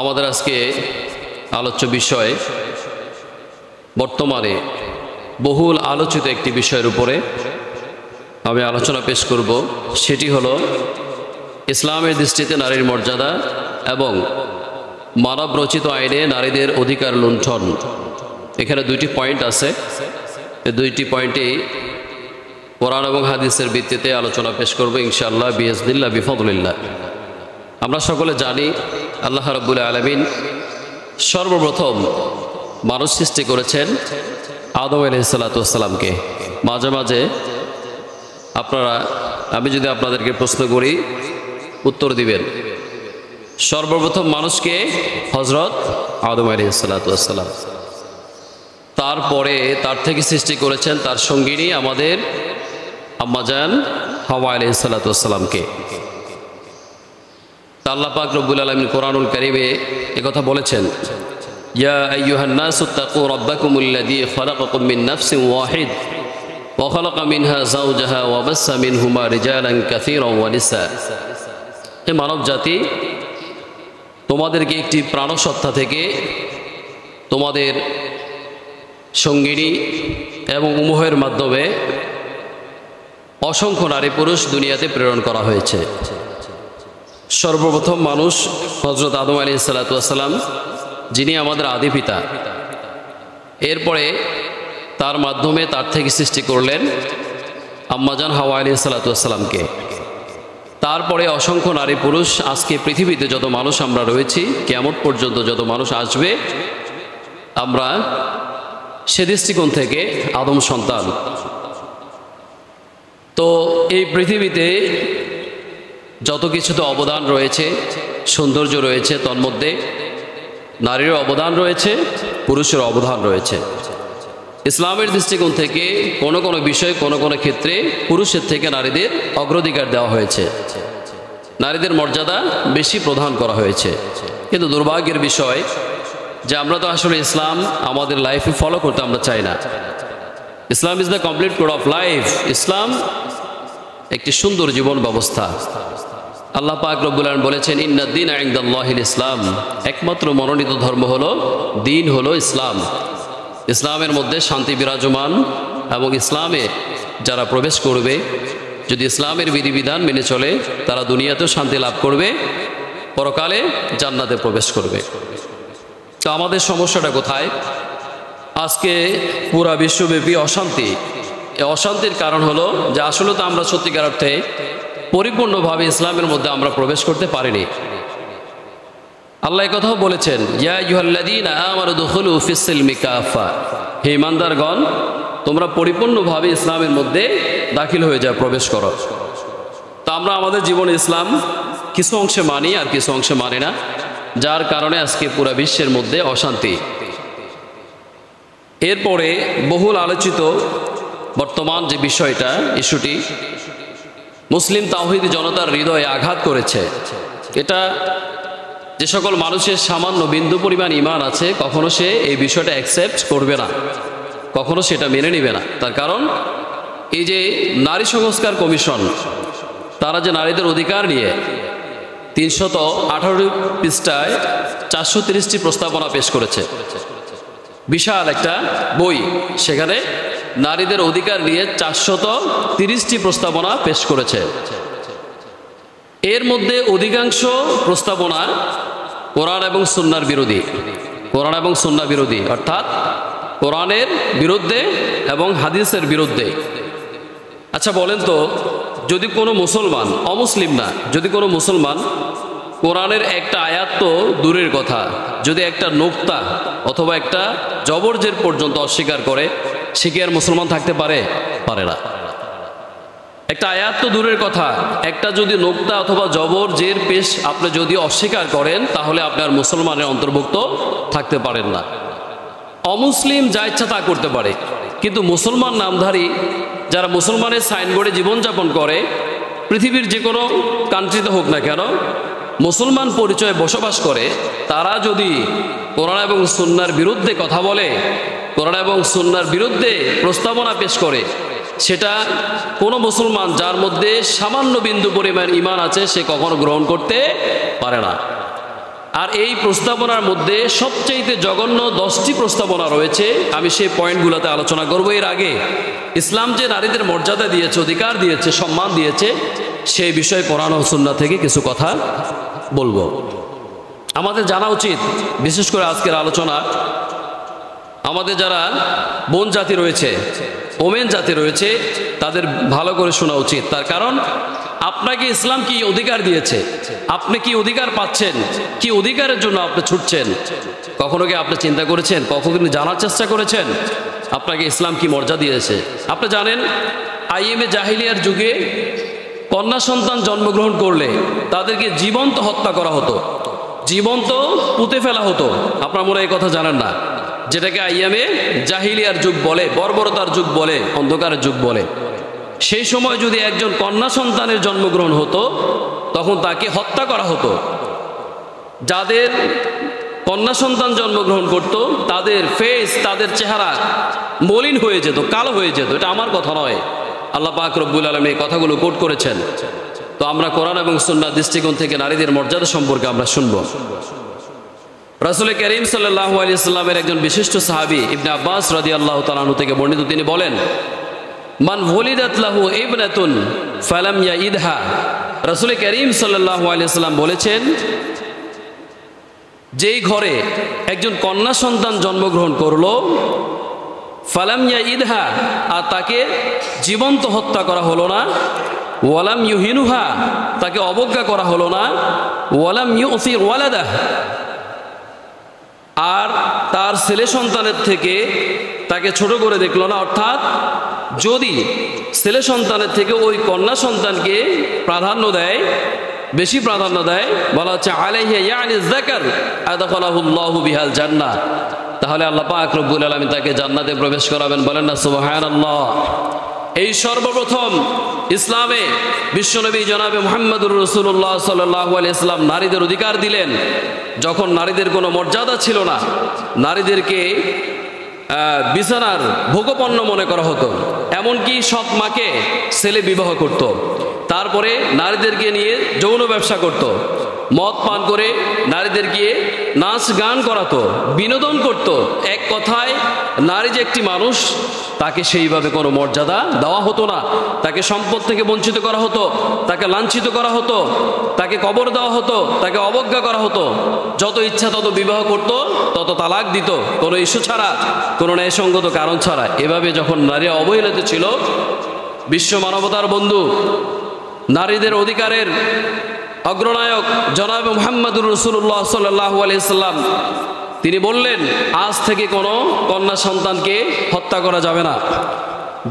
আমাদের আজকে আলোচ্য বিষয় বর্তমানে বহুল আলোচিত একটি বিষয়ের উপরে আমি আলোচনা পেশ করব। সেটি হলো ইসলামের দৃষ্টিতে নারীর মর্যাদা এবং মানব রচিত আইনে নারীদের অধিকার লুণ্ঠন। এখানে দুইটি পয়েন্ট আছে, এই দুইটি পয়েন্টেই কোরআন এবং হাদিসের ভিত্তিতে আলোচনা পেশ করব ইনশাআল্লাহ বিইজনিল্লাহ বিফদলিল্লাহ। আমরা সকলে জানি আল্লাহ রাব্বুল আলামিন সর্বপ্রথম মানুষ সৃষ্টি করেছেন আদম আলাইহিস সালাতু ওয়াস সালামকে। মাঝে মাঝে আমি যদি আপনাদেরকে প্রশ্ন করি উত্তর দিবেন। সর্বপ্রথম মানুষকে হযরত আদম আলাইহিস সালাতু ওয়াস সালাম, তারপরে তার থেকে সৃষ্টি করেছেন তার সঙ্গিনী আমাদের আম্মাজান হাওয়া আলাইহিস সালাতু ওয়াস সালামকে। আল্লাহ পাক রব্বুল আলামিন কোরআনুল কারীমে একথা বলেছেন, ইয়া আইয়ুহান নাসু তাকু রাব্বাকুমুল্লাযী খালাকাকুম মিন নাফসিন ওয়াহিদ ওয়া খালাকা মিনহা যাওজাহা ওয়া বাসসা মিনহুমা রিজালান কাসীরান ওয়া নিসা। হে মানব জাতি, তোমাদেরকে একটি প্রাণসত্তা থেকে তোমাদের সঙ্গিনী এবং উম্মহের মাধ্যমে অসংখ্য নারী পুরুষ দুনিয়াতে প্রেরণ করা হয়েছে। সর্বপ্রথম মানুষ হযরত আদম আলাইহিস সালাতু ওয়াস সালাম, যিনি আমাদের আদি পিতা। এরপরে তার মাধ্যমে তার থেকে সৃষ্টি করলেন আম্মাজান হাওয়া আলাইহিস সালাতু ওয়াস সালামকে। তারপরে অসংখ্য নারী পুরুষ, আজকে পৃথিবীতে যত মানুষ আমরা রয়েছি, কিয়ামত পর্যন্ত যত মানুষ আসবে, আমরা সে দৃষ্টিকোণ থেকে আদম সন্তান। তো এই পৃথিবীতে যত কিছুতে অবদান রয়েছে, সৌন্দর্য রয়েছে, তন্মধ্যে নারীর অবদান রয়েছে, পুরুষের অবদান রয়েছে। ইসলামের দৃষ্টিকোণ থেকে কোনো কোনো বিষয় কোনো কোনো ক্ষেত্রে পুরুষের থেকে নারীদের অগ্রাধিকার দেওয়া হয়েছে, নারীদের মর্যাদা বেশি প্রদান করা হয়েছে। কিন্তু দুর্ভাগ্যের বিষয় যে আমরা তো আসলে ইসলাম আমাদের লাইফে ফলো করতে আমরা চাই না। Islam is the complete code of life. Islam একটি সুন্দর জীবন ব্যবস্থা। আল্লাহ পাক রব্বুল আলামিন বলেছেন, ইন্নাদ দীনা ইনদাল্লাহিল ইসলাম, একমাত্র মনোনীত ধর্ম হলো দিন হলো ইসলাম। ইসলামের মধ্যে শান্তি বিরাজমান এবং ইসলামে যারা প্রবেশ করবে, যদি ইসলামের বিধিবিধান মেনে চলে, তারা দুনিয়াতেও শান্তি লাভ করবে, পরকালে জান্নাতে প্রবেশ করবে। তো আমাদের সমস্যাটা কোথায়? আজকে পুরা বিশ্বব্যাপী অশান্তি। এই অশান্তির কারণ হলো যে আসলে তো আমরা সত্যিকার অর্থে পরিপূর্ণভাবে ইসলামের মধ্যে আমরা প্রবেশ করতে পারিনি। আল্লাহ এই কথাও বলেছেন, ইয়া আইয়ুহাল্লাযীনা আমানু দুখুলু ফিস-সিলমি কাফা, হে ঈমানদারগণ, তোমরা পরিপূর্ণভাবে ইসলামের মধ্যে দাখিল হয়ে যাও, প্রবেশ করো। তা আমরা আমাদের জীবনে ইসলাম কিছু অংশে মানি আর কিছু অংশে মানি না, যার কারণে আজকে পুরো বিশ্বের মধ্যে অশান্তি। এরপরে বহুল আলোচিত বর্তমান যে বিষয়টা, ইস্যুটি মুসলিম তাওহীদি জনতার হৃদয়ে আঘাত করেছে। এটা যে সকল মানুষের সামান্য বিন্দু পরিমাণ ঈমান আছে, কখনো সে এই বিষয়টা অ্যাকসেপ্ট করবে না, কখনো সেটা মেনে নেবে না। তার কারণ এই যে নারী সংস্কার কমিশন, তারা যে নারীদের অধিকার নিয়ে 318 পৃষ্ঠায় 430টি প্রস্তাবনা পেশ করেছে, বিশাল একটা বই, সেখানে নারীদের অধিকার নিয়ে 430টি প্রস্তাবনা পেশ করেছে। এর মধ্যে অধিকাংশ প্রস্তাবনা কোরআন এবং সুন্নাহর বিরোধী। কোরআন এবং সুন্নাহ বিরোধী, অর্থাৎ কোরআনের বিরুদ্ধে এবং হাদিসের বিরুদ্ধে। আচ্ছা বলেন তো, যদি কোনো মুসলমান, অমুসলিম না, যদি কোনো মুসলমান কোরআনের একটা আয়াত তো দূরের কথা, যদি একটা নোক্তা অথবা একটা জবরজের পর্যন্ত অস্বীকার করে, সে কি আর মুসলমান থাকতে পারে? পারে না। একটা আয়াত তো দূরের কথা, একটা যদি নোক্তা অথবা জবর জের পেশ আপনি যদি অস্বীকার করেন, তাহলে আপনার মুসলমানের অন্তর্ভুক্ত থাকতে পারেন না। অমুসলিম যা ইচ্ছা তা করতে পারে, কিন্তু মুসলমান নামধারী যারা মুসলমানের সাইনবোর্ডে জীবনযাপন করে, পৃথিবীর যে কোনো কান্ট্রিতে হোক না কেন, মুসলমান পরিচয়ে বসবাস করে, তারা যদি কোরআন এবং সুন্নাহর বিরুদ্ধে কথা বলে, কোরআন এবং সুন্নাহর বিরুদ্ধে প্রস্তাবনা পেশ করে, সেটা কোনো মুসলমান যার মধ্যে সামান্য বিন্দু পরিমাণ ঈমান আছে সে কখনো গ্রহণ করতে পারে না। আর এই প্রস্তাবনার মধ্যে সবচাইতে জঘন্য 10টি প্রস্তাবনা রয়েছে। আমি সেই পয়েন্টগুলোতে আলোচনা করব। এর আগে ইসলাম যে নারীদের মর্যাদা দিয়েছে, অধিকার দিয়েছে, সম্মান দিয়েছে, সেই বিষয়ে কোরআন ও সুন্নাহ থেকে কিছু কথা বলবো। আমাদের জানা উচিত, বিশেষ করে আজকের আলোচনা আমাদের যারা বোন জাতি রয়েছে, ওমেন জাতি রয়েছে, তাদের ভালো করে শোনা উচিত। তার কারণ আপনাকে ইসলাম কি অধিকার দিয়েছে, আপনি কি অধিকার পাচ্ছেন, কি অধিকারের জন্য আপনি ছুটছেন, কখনো কি আপনি চিন্তা করেছেন, কখনো কি জানার চেষ্টা করেছেন আপনাকে ইসলাম কি মর্যাদা দিয়েছে? আপনি জানেন আইএমএ জাহিলিয়ার যুগে কন্যা সন্তান জন্মগ্রহণ করলে তাদেরকে জীবন্ত হত্যা করা হতো, জীবন্ত পুঁতে ফেলা হতো। আপনার মনে এই কথা জানেন না, যেটাকে আইএমএ জাহিলিয়ার যুগ বলে, বর্বরতার যুগ বলে, অন্ধকারের যুগ বলে। সেই সময় যদি একজন কন্যা সন্তানের জন্মগ্রহণ হতো তখন তাকে হত্যা করা হতো। যাদের কন্যা সন্তান জন্মগ্রহণ করত তাদের ফেস, তাদের চেহারা মলিন হয়ে যেত, কালো হয়ে যেত। এটা আমার কথা নয়, আল্লাহ পাক রব্বুল আলামিন এই কথাগুলো কোট করেছেন। তো আমরা কোরআন এবং সুন্নাহ দৃষ্টিকোণ থেকে নারীদের মর্যাদা সম্পর্কে আমরা শুনব। রাসূল করিম সাল্লাল্লাহু আলাইহি ওয়াসাল্লামের একজন বিশিষ্ট সাহাবী ইবনে আব্বাস রাদিয়াল্লাহু তাআলা আনহু থেকে বর্ণিত, তিনি বলেন, মান ওয়ালিদাত লাহু ইবনাতুন ফালাম ইয়াইদহা। রাসূল করিম সাল্লাল্লাহু আলাইহি ওয়াসাল্লাম বলেছেন, যেই ঘরে একজন কন্যা সন্তান জন্মগ্রহণ করলো, ফালাম ইয়াইদহা, আর তাকে জীবন্ত হত্যা করা হলো না, ওয়ালাম ইউহিনুহা, তাকে অবজ্ঞা করা হলো না, ওয়ালাম ইউসির ওয়ালাদাহ, আর তার ছেলে সন্তানের থেকে তাকে ছোট করে দেখলো না। অর্থাৎ যদি ছেলে সন্তানের থেকে ওই কন্যা সন্তানকে প্রাধান্য দেয়, বেশি প্রাধান্য দেয়, বলা হচ্ছে আলাইহি ইয়ানি যাকার আদখালাহুল্লাহু বিহাল জান্নাহ, তাহলে আল্লাহ পাক রব্বুল আলামিন তাকে জান্নাতে প্রবেশ করাবেন। বলেন না সুবহানাল্লাহ। এই সর্বপ্রথম ইসলামে বিশ্বনবী জনাবে মুহাম্মদুর রাসূলুল্লাহ সাল্লাল্লাহু আলাইহি ওয়াসাল্লাম নারীদের অধিকার দিলেন। যখন নারীদের কোনো মর্যাদা ছিল না, নারীদেরকে বিছানার ভোগপণ্য মনে করা হতো, এমনকি সৎ মাকে ছেলে বিবাহ করত, তারপরে নারীদেরকে নিয়ে যৌন ব্যবসা করত, মদ পান করে নারীদেরকে নাচ গান করাতো, বিনোদন করত। এক কথায় নারী যে একটি মানুষ, তাকে সেইভাবে কোনো মর্যাদা দেওয়া হতো না। তাকে সম্পদ থেকে বঞ্চিত করা হতো, তাকে লাঞ্ছিত করা হতো, তাকে কবর দেওয়া হতো, তাকে অবজ্ঞা করা হতো। যত ইচ্ছা তত বিবাহ করত, তত তালাক দিত, কোনো ইস্যু ছাড়া, কোনো ন্যায়সঙ্গত কারণ ছাড়া। এভাবে যখন নারী অবহেলিত ছিল, বিশ্ব মানবতার বন্ধু, নারীদের অধিকারের অগ্রনায়ক জনাবে মুহাম্মদুর রাসূলুল্লাহ সাল্লাল্লাহু আলাইহি ওয়াসাল্লাম তিনি বললেন, আজ থেকে কোনো কন্যা সন্তানকে হত্যা করা যাবে না।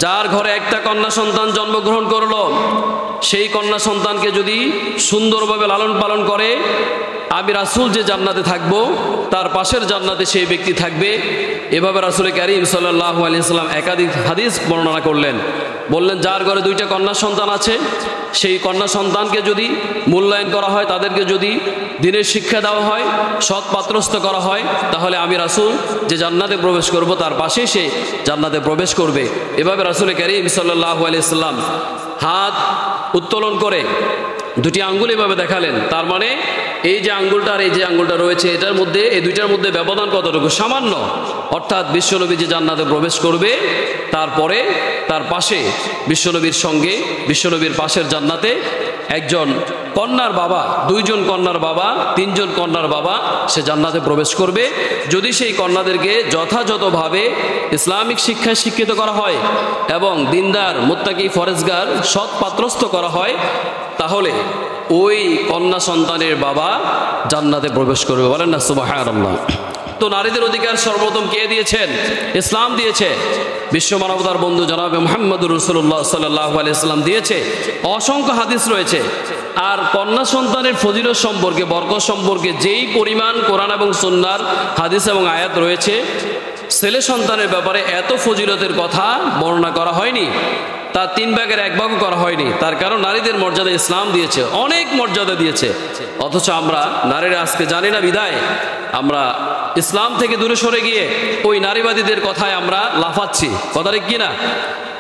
যার ঘরে একটা কন্যা সন্তান জন্মগ্রহণ করলো, সেই কন্যা সন্তানকে যদি সুন্দরভাবে লালন পালন করে, আমি রাসূল যে জান্নাতে থাকবো, তার পাশের জান্নাতে সেই ব্যক্তি থাকবে। এভাবে রাসূল কারীম সাল্লাল্লাহু আলাইহি ওয়াসাল্লাম একাধিক হাদিস বর্ণনা করলেন। বললেন, যার ঘরে দুইটা কন্যা সন্তান আছে, সেই কন্যা সন্তানকে যদি মূল্যায়ন করা হয়, তাদেরকে যদি দ্বীনের শিক্ষা দেওয়া হয়, সৎ পাত্রস্থ করা হয়, তাহলে আমি রাসূল যে জান্নাতে প্রবেশ করব, তার পাশেই সে জান্নাতে প্রবেশ করবে। এভাবে রাসূল কারীম সাল্লাল্লাহু আলাইহি ওয়াসাল্লাম হাত উত্তোলন করে দুটি আঙ্গুল এভাবে দেখালেন। তার মানে এই যে আঙ্গুলটা আর এই যে আঙ্গুলটা রয়েছে, এটার মধ্যে, এই দুইটার মধ্যে ব্যবধান কতটুকু? সামান্য। অর্থাৎ বিশ্বনবী যে জান্নাতে প্রবেশ করবে, তারপরে তার পাশে বিশ্বনবীর সঙ্গে, বিশ্বনবীর পাশের জান্নাতে একজন কন্যার বাবা, দুইজন কন্যার বাবা, তিনজন কন্যার বাবা সে জান্নাতে প্রবেশ করবে। যদি সেই কন্যাদেরকে যথাযথভাবে ইসলামিক শিক্ষায় শিক্ষিত করা হয় এবং দিনদার, মুত্তাকি, ফরেজগার, সৎ পাত্রস্থ করা হয়, তাহলে ওই কন্যা সন্তানের বাবা জান্নাতে প্রবেশ করবে। বলেন না সুবহানাল্লাহ। তো নারীদের অধিকার সর্বপ্রথম কে দিয়েছেন? ইসলাম দিয়েছে। বিশ্ব মানবতার বন্ধু জনাবে মুহাম্মদুর রাসূলুল্লাহ সাল্লাল্লাহু আলাইহি ওয়াসাল্লাম দিয়েছে। অসংখ্য হাদিস রয়েছে। আর কন্যা সন্তানের ফজিলত সম্পর্কে, বরকত সম্পর্কে যেই পরিমাণ কোরআন এবং সুন্নাহর হাদিস এবং আয়াত রয়েছে, ছেলে সন্তানের ব্যাপারে এত ফজিলতের কথা বর্ণনা করা হয়নি, তার 3 ভাগের 1 ভাগও করা হয়নি। তার কারণ নারীদের মর্যাদা ইসলাম দিয়েছে, অনেক মর্যাদা দিয়েছে। অথচ আমরা নারীরা আজকে জানি না বিধায় আমরা ইসলাম থেকে দূরে সরে গিয়ে ওই নারীবাদীদের কথায় আমরা লাফাচ্ছি। কথা ঠিক কিনা?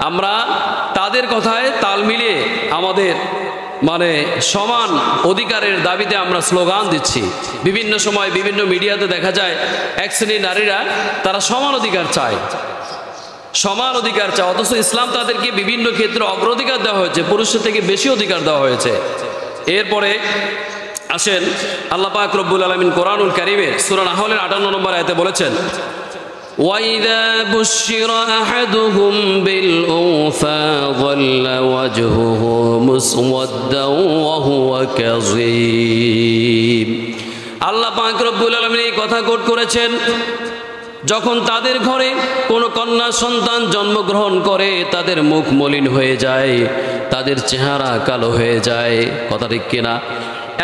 আমরা তাদের কথায় তাল মিলিয়ে আমাদের মানে সমান অধিকারের দাবিতে আমরা স্লোগান দিচ্ছি। বিভিন্ন সময় বিভিন্ন মিডিয়াতে দেখা যায় এক শ্রেণীর নারীরা তারা সমান অধিকার চায়, সমান অধিকার চায়, অথচ ইসলাম তাদেরকে বিভিন্ন ক্ষেত্রে অগ্রাধিকার দেওয়া হয়েছে, পুরুষের থেকে বেশি অধিকার দেওয়া হয়েছে। এরপরে আসেন আল্লাহ পাক রব্বুল আলামিন কোরআনুল কারীমে সূরা নাহলের 58 নম্বর আয়াতে বলেছেন, وَإِذَا بُشِّرَ أَحَدُهُم بِالْأُنثَىٰ ظَلَّ وَجْهُهُ مُسْوَدًّا وَهُوَ كَظِيمٌ। আল্লাহ পাক রব্বুল আলামিন এই কথা কোট করেছেন, যখন তাদের ঘরে কোনো কন্যা সন্তান জন্মগ্রহণ করে তাদের মুখ মলিন হয়ে যায়, তাদের চেহারা কালো হয়ে যায়। কথা ঠিক কিনা?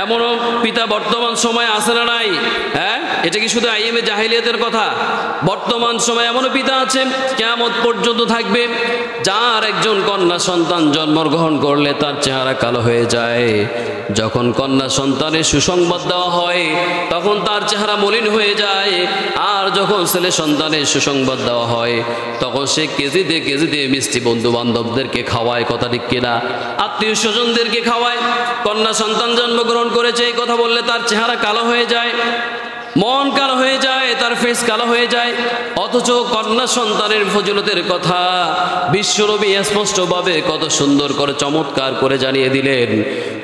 এমনও পিতা বর্তমান সময়ে আছে না নাই? হ্যাঁ, এটা কি শুধু আইএমএ জাহিলিয়াতের কথা? বর্তমান সময়ে এমনও পিতা আছে, কিয়ামত পর্যন্ত থাকবে, যার একজন কন্যা সন্তান জন্মগ্রহণ করলে তার চেহারা কালো হয়ে যায়। যখন কন্যা সন্তানের সুসংবাদ দেওয়া হয় তখন তার চেহারা মলিন হয়ে যায়, আর যখন ছেলে সন্তানের সুসংবাদ দেওয়া হয় তখন সে কেজিতে কেজিতে মিষ্টি বন্ধু বান্ধবদেরকে খাওয়ায়। কথা ঠিক কিনা? আত্মীয় স্বজনদেরকে খাওয়ায়। কন্যা সন্তান জন্মগ্রহণ করেছে এই কথা বললে তার চেহারা কালো হয়ে যায়, মন কালো হয়ে যায়, তার ফেস কালো হয়ে যায়। অথচ কন্যা সন্তানের ফজিলতের কথা বিশ্বনবী স্পষ্টভাবে কত সুন্দর করে চমৎকার করে জানিয়ে দিলেন।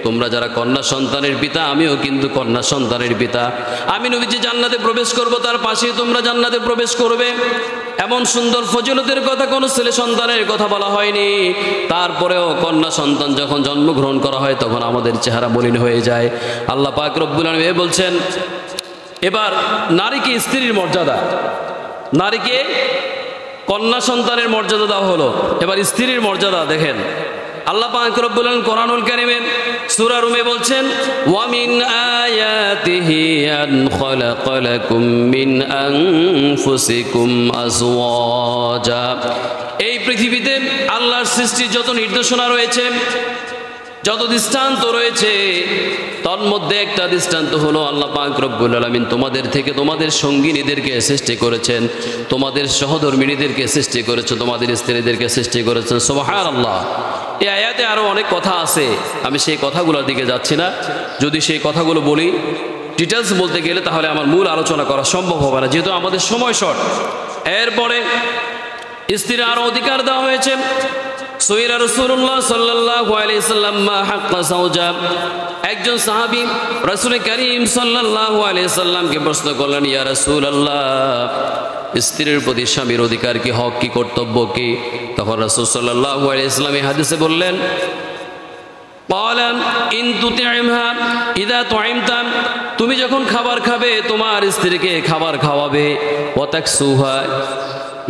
তোমরা যারা কন্যা সন্তানের পিতা, আমিও কিন্তু কন্যা সন্তানের পিতা। আমি নবীজি জান্নাতে প্রবেশ করব, তার পাশে তোমরা জান্নাতে প্রবেশ করবে। এমন সুন্দর ফজিলতের কথা কোনো ছেলে সন্তানের কথা বলা হয়নি। তারপরেও কন্যা সন্তান যখন জন্মগ্রহণ করা হয় তখন আমাদের চেহারা মলিন হয়ে যায়। আল্লাহ পাক রব্বুল আলামিন বলছেন, এবার নারীকে স্ত্রীর মর্যাদা, নারীকে কন্যা সন্তানের মর্যাদা দেওয়া হলো, এবার স্ত্রীর মর্যাদা দেখেন। আল্লাহ পাক রব্বুল আলামিন কোরআনুল কারীমে সূরা রুমে বলছেন, ওয়া মিন আয়াতিহি আন খালাকা লাকুম মিন আনফুসিকুম আজওয়াজা। এই পৃথিবীতে আল্লাহর সৃষ্টির যত নির্দেশনা রয়েছে, যত দৃষ্টান্ত রয়েছে, তার মধ্যে একটা দৃষ্টান্ত হলো আল্লাহ পাক রব্বুল আলামিন তোমাদের থেকে তোমাদের সঙ্গিনীদেরকে সৃষ্টি করেছেন, তোমাদের সহধর্মিণীদেরকে সৃষ্টি করেছেন, তোমাদের স্ত্রীদেরকে সৃষ্টি করেছেন। সুবহানাল্লাহ। এই আয়াতে আরো অনেক কথা আছে, আমি সেই কথাগুলোর দিকে যাচ্ছি না। যদি সেই কথাগুলো বলি, ডিটেলস বলতে গেলে তাহলে আমার মূল আলোচনা করা সম্ভব হবে না, যেহেতু আমাদের সময় শর্ট। এরপরে স্ত্রীর আরো অধিকার দেওয়া হয়েছে। সুইরা রাসূলুল্লাহ সাল্লাল্লাহু আলাইহি সাল্লাম মা হাক্কা যাওজা, একজন সাহাবী রাসূল করিম সাল্লাল্লাহু আলাইহি সাল্লামকে প্রশ্ন করলেন, ইয়া রাসূলুল্লাহ, স্ত্রীর প্রতি স্বামীর অধিকার কি, হক কি, কর্তব্য কি? তখন রাসূল সাল্লাল্লাহু আলাইহি সাল্লাম এই হাদিসে বললেন, ক্বালা ইন তুতি'মহা ইযা তু'ইমতা, তুমি যখন খাবার খাবে তোমার স্ত্রীকে খাবার খাওয়াবে। ওয়া তাকসুহা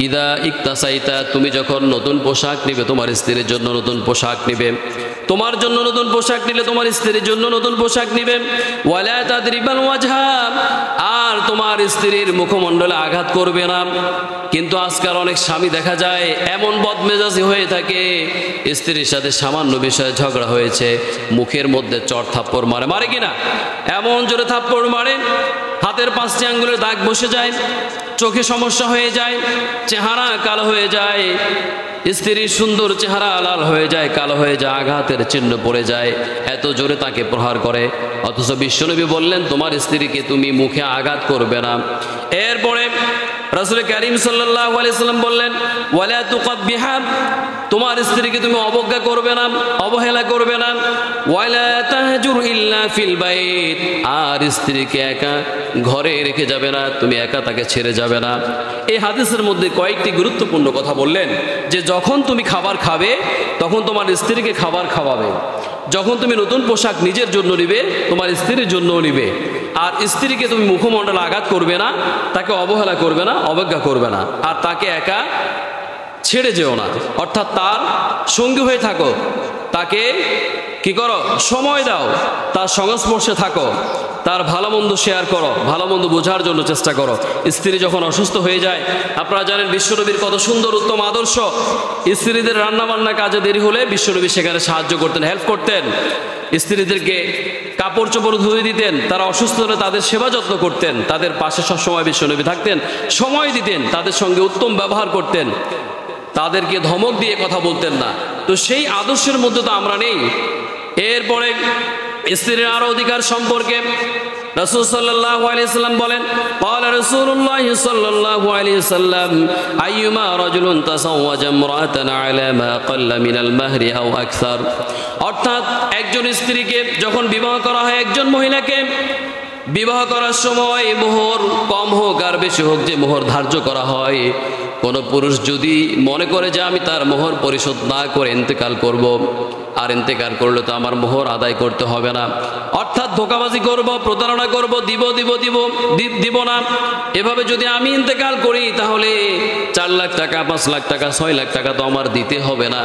ইদা ইকতাসাইতা, তুমি যখন নতুন পোশাক নিবে তোমার স্ত্রীর জন্য নতুন পোশাক নিবে, তোমার জন্য নতুন পোশাক নিলে তোমার স্ত্রীর জন্য নতুন পোশাক নিবে। ওয়ালা তাদরিবাল ওয়াজহা, আর তোমার স্ত্রীর মুখমণ্ডলে আঘাত করবে না। কিন্তু আজকাল অনেক স্বামী দেখা যায় এমন বদমেজাজি হয়ে থাকে, স্ত্রীর সাথে সামান্য বিষয়ে ঝগড়া হয়েছে, মুখের মধ্যে চড় থাপ্পড় মারে, মারে কিনা? এমন জোরে থাপ্পড় মারে, হাতের 5টি আঙ্গুলের দাগ বসে যায়, চোখে সমস্যা হয়ে যায়, চেহারা কালো হয়ে যায়, স্ত্রীর সুন্দর চেহারা লাল হয়ে যায়, কালো হয়ে যায়, আঘাতের চিহ্ন পড়ে যায়, এত জোরে তাকে প্রহার করে। অথচ বিশ্বনবী বললেন তোমার স্ত্রীকে তুমি মুখে আঘাত করবে না। এরপরে রাসূল করিম সাল্লাল্লাহু আলাইহি সাল্লাম বললেন, ওয়ালা তুকাব্বিহা, তোমার স্ত্রীকে তুমি অবজ্ঞা করবে না, অবহেলা করবে না। ওয়ালা তাহজুর ইল্লা ফিল বাইত, আর স্ত্রীকে একা ঘরে রেখে যাবে না, তুমি একা তাকে ছেড়ে যাবে না। এই হাদিসের মধ্যে কয়েকটি গুরুত্বপূর্ণ কথা বললেন, যে যখন তুমি খাবার খাবে তখন তোমার স্ত্রীকে খাবার খাওয়াবে, যখন তুমি নতুন পোশাক নিজের জন্য নিবে তোমার স্ত্রীর জন্যও নিবে, আর স্ত্রীকে তুমি মুখমণ্ডলে আঘাত করবে না, তাকে অবহেলা করবে না, অবজ্ঞা করবে না, আর তাকে একা ছেড়ে যেও না, অর্থাৎ তার সঙ্গী হয়ে থাকো, তাকে কি করো, সময় দাও, তার সংস্পর্শে থাকো, তার ভালো মন্দ শেয়ার করো, ভালো মন্দ বোঝার জন্য চেষ্টা করো। স্ত্রী যখন অসুস্থ হয়ে যায়, আপনারা জানেন বিশ্বনবীর কত সুন্দর উত্তম আদর্শ, স্ত্রীদের রান্নাবান্না কাজে দেরি হলে বিশ্বনবী সেখানে সাহায্য করতেন, হেল্প করতেন, স্ত্রীদেরকে কাপড় চোপড় ধুয়ে দিতেন, তারা অসুস্থ হলে তাদের সেবা যত্ন করতেন, তাদের পাশে সবসময় বিশ্বনবী থাকতেন, সময় দিতেন, তাদের সঙ্গে উত্তম ব্যবহার করতেন, তাদেরকে ধমক দিয়ে কথা বলতেন না। তো সেই আদর্শের মধ্যে তো আমরা নেই। এরপরে স্ত্রীর আরো অধিকার সম্পর্কে রাসূল সাল্লাল্লাহু আলাইহি সাল্লাম বলেন, ক্বালা রাসূলুল্লাহ সাল্লাল্লাহু আলাইহি সাল্লাম, আইয়ুমা রাজুলুন তাসাওয়াজা ইমরাআতান আলা মা ক্বাল্লা মিনাল মাহরি আও আকসার। অর্থাৎ একজন স্ত্রীকে যখন বিবাহ করা হয়, একজন মহিলাকে বিবাহ করার সময় মোহর কম হোক আর বেশি হোক, যে মোহর ধার্য করা হয়, কোনো পুরুষ যদি মনে করে যে আমি তার মোহর পরিশোধ না করে ইন্তেকাল করব, আর ইন্তেকাল করলে তো আমার মোহর আদায় করতে হবে না, অর্থাৎ ধোঁকাবাজি করব, প্রতারণা করব, দিব না, এভাবে যদি আমি ইন্তেকাল করি তাহলে 4 লাখ টাকা, 5 লাখ টাকা, 6 লাখ টাকা তো আমার দিতে হবে না,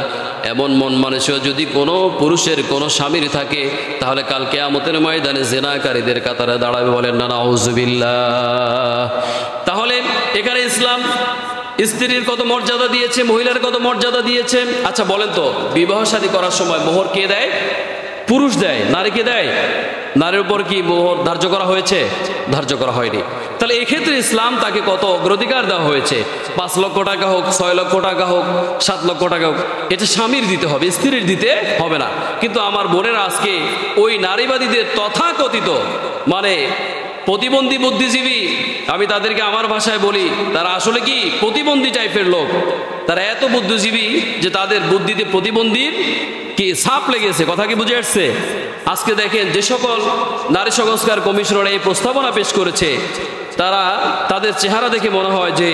এমন মন মানসিক যদি কোনো পুরুষের কোনো স্বামীর থাকে, তাহলে কাল কিয়ামতের ময়দানে জিনাকারীদের কাতারে দাঁড়াবে। বলেন না নাউজুবিল্লাহ। তাহলে এখানে ইসলাম স্ত্রীর কত মর্যাদা দিয়েছে, মহিলার কত মর্যাদা দিয়েছে। আচ্ছা বলেন তো, বিবাহ শাদী করার সময় মোহর কে দেয়? পুরুষ দেয়। নারীকে দেয়? নারীর উপর কি মোহর ধার্য করা হয়েছে? ধার্য করা হয়নি। তাহলে এক্ষেত্রে ইসলাম তাকে কত অগ্রাধিকার দেওয়া হয়েছে। 5 লক্ষ টাকা হোক, 6 লক্ষ টাকা হোক, 7 লক্ষ টাকা হোক, এটা স্বামীর দিতে হবে, স্ত্রীর দিতে হবে না। কিন্তু আমার বোনেরা আজকে ওই নারীবাদীদের তথাকথিত মানে প্রতিবন্ধী বুদ্ধিজীবী, আমি তাদেরকে আমার ভাষায় বলি, তারা আসলে কি প্রতিবন্ধী টাইপের লোক। তারা এত বুদ্ধিজীবী যে তাদের বুদ্ধিতে প্রতিবন্ধীর কি ছাপ লেগেছে। কথা কি বুঝে আসছে? আজকে দেখেন যে সকল নারী সংস্কার কমিশনার এই প্রস্তাবনা পেশ করেছে, তারা তাদের চেহারা দেখে মনে হয় যে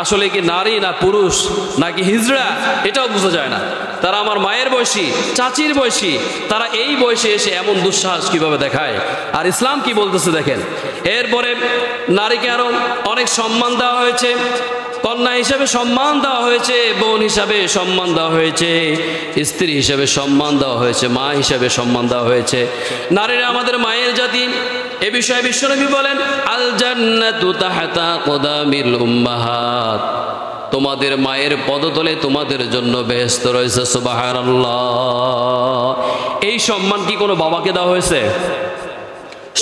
আসলে কি নারী না পুরুষ নাকি হিজড়া, এটাও বোঝা যায় না। তারা আমার মায়ের বয়সী, চাচির বয়সী, তারা এই বয়সে এসে এমন দুঃসাহস কিভাবে দেখায়। আর ইসলাম কি বলতেছে দেখেন। এরপরে নারীকে আরো অনেক সম্মান দেওয়া হয়েছে, কন্যা হিসাবে সম্মান দেওয়া হয়েছে, বোন হিসাবে সম্মান দেওয়া হয়েছে, স্ত্রী হিসাবে সম্মান দেওয়া হয়েছে, মা হিসাবে সম্মান দেওয়া হয়েছে। নারীরা আমাদের মায়ের জাতি। এ বিষয়ে বিশ্বনবী বলেন, আল জান্নাতু তাহতা কদামিল উম্মাহাত, তোমাদের মায়ের পদতলে তোমাদের জন্য বেহেশত রয়েছে। সুবহানাল্লাহ। এই সম্মান কি কোনো বাবাকে দেওয়া হয়েছে?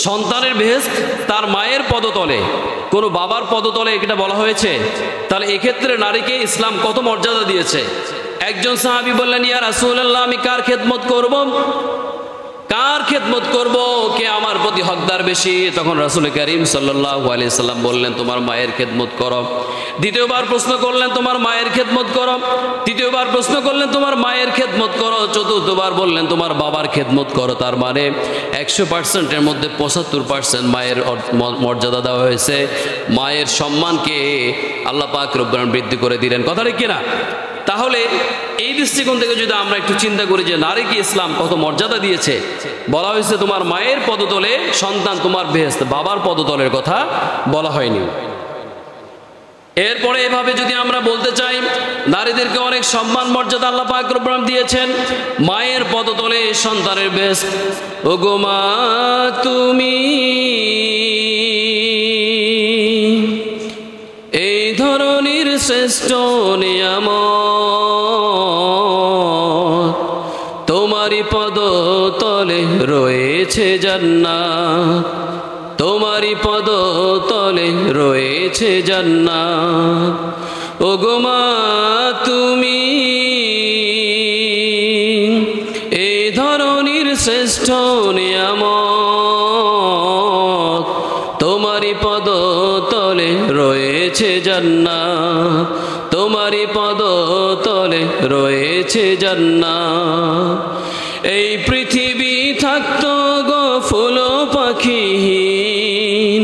সন্তানের বেহেশত তার মায়ের পদতলে, কোনো বাবার পদতলে এটা বলা হয়েছে। তাহলে এক্ষেত্রে নারীকে ইসলাম কত মর্যাদা দিয়েছে। একজন সাহাবী বললেন, ইয়া রাসূলুল্লাহ, আমি কার খেদমত করব? কার খেদমত করব? কে আমার প্রতি হকদার বেশি? তখন রাসূল করিম সাল্লাল্লাহু আলাইহি সাল্লাম বললেন, তোমার মায়ের খেদমত করো। দ্বিতীয়বার প্রশ্ন করলেন, তোমার মায়ের খেদমত করো। তৃতীয়বার প্রশ্ন করলেন, তোমার মায়ের খেদমত করো। চতুর্থবার বললেন, তোমার বাবার খেদমত করো। তার মানে 100%-এর মধ্যে 75% মায়ের মর্যাদা দেওয়া হয়েছে। মায়ের সম্মানকে আল্লাহ পাক রব্বুল আলামিন বৃদ্ধি করে দিলেন। কথা ঠিক কিনা? তাহলে এই দৃষ্টিকোণ থেকে যদি আমরা একটু চিন্তা করি যে নারীকে ইসলাম কত মর্যাদা দিয়েছে, বলা হয়েছে তোমার মায়ের পদতলে সন্তান তোমার বেহেশত, বাবার পদতলের কথা বলা হয়নি। এরপরে এভাবে যদি আমরা বলতে চাই, নারীদেরকে অনেক সম্মান মর্যাদা আল্লাহ পাক রব্বুল আলামিন দিয়েছেন। মায়ের পদতলে সন্তানের বেহেশত। ওগো মা তুমি এই ধরনের শ্রেষ্ঠ নিয়ামত, তোমারই পদতলে রয়েছে জান্নাত, তোমারই পদতলে রয়েছে জান্নাত। ওগো মা তুমি এই ধরনের শ্রেষ্ঠ নিয়ামত, তোমারই পদতলে রয়েছে জান্নাত, তোমারই পদতলে রয়েছে জান্নাত। এই পৃথিবী থাকতো গো ফুল পাখিহীন,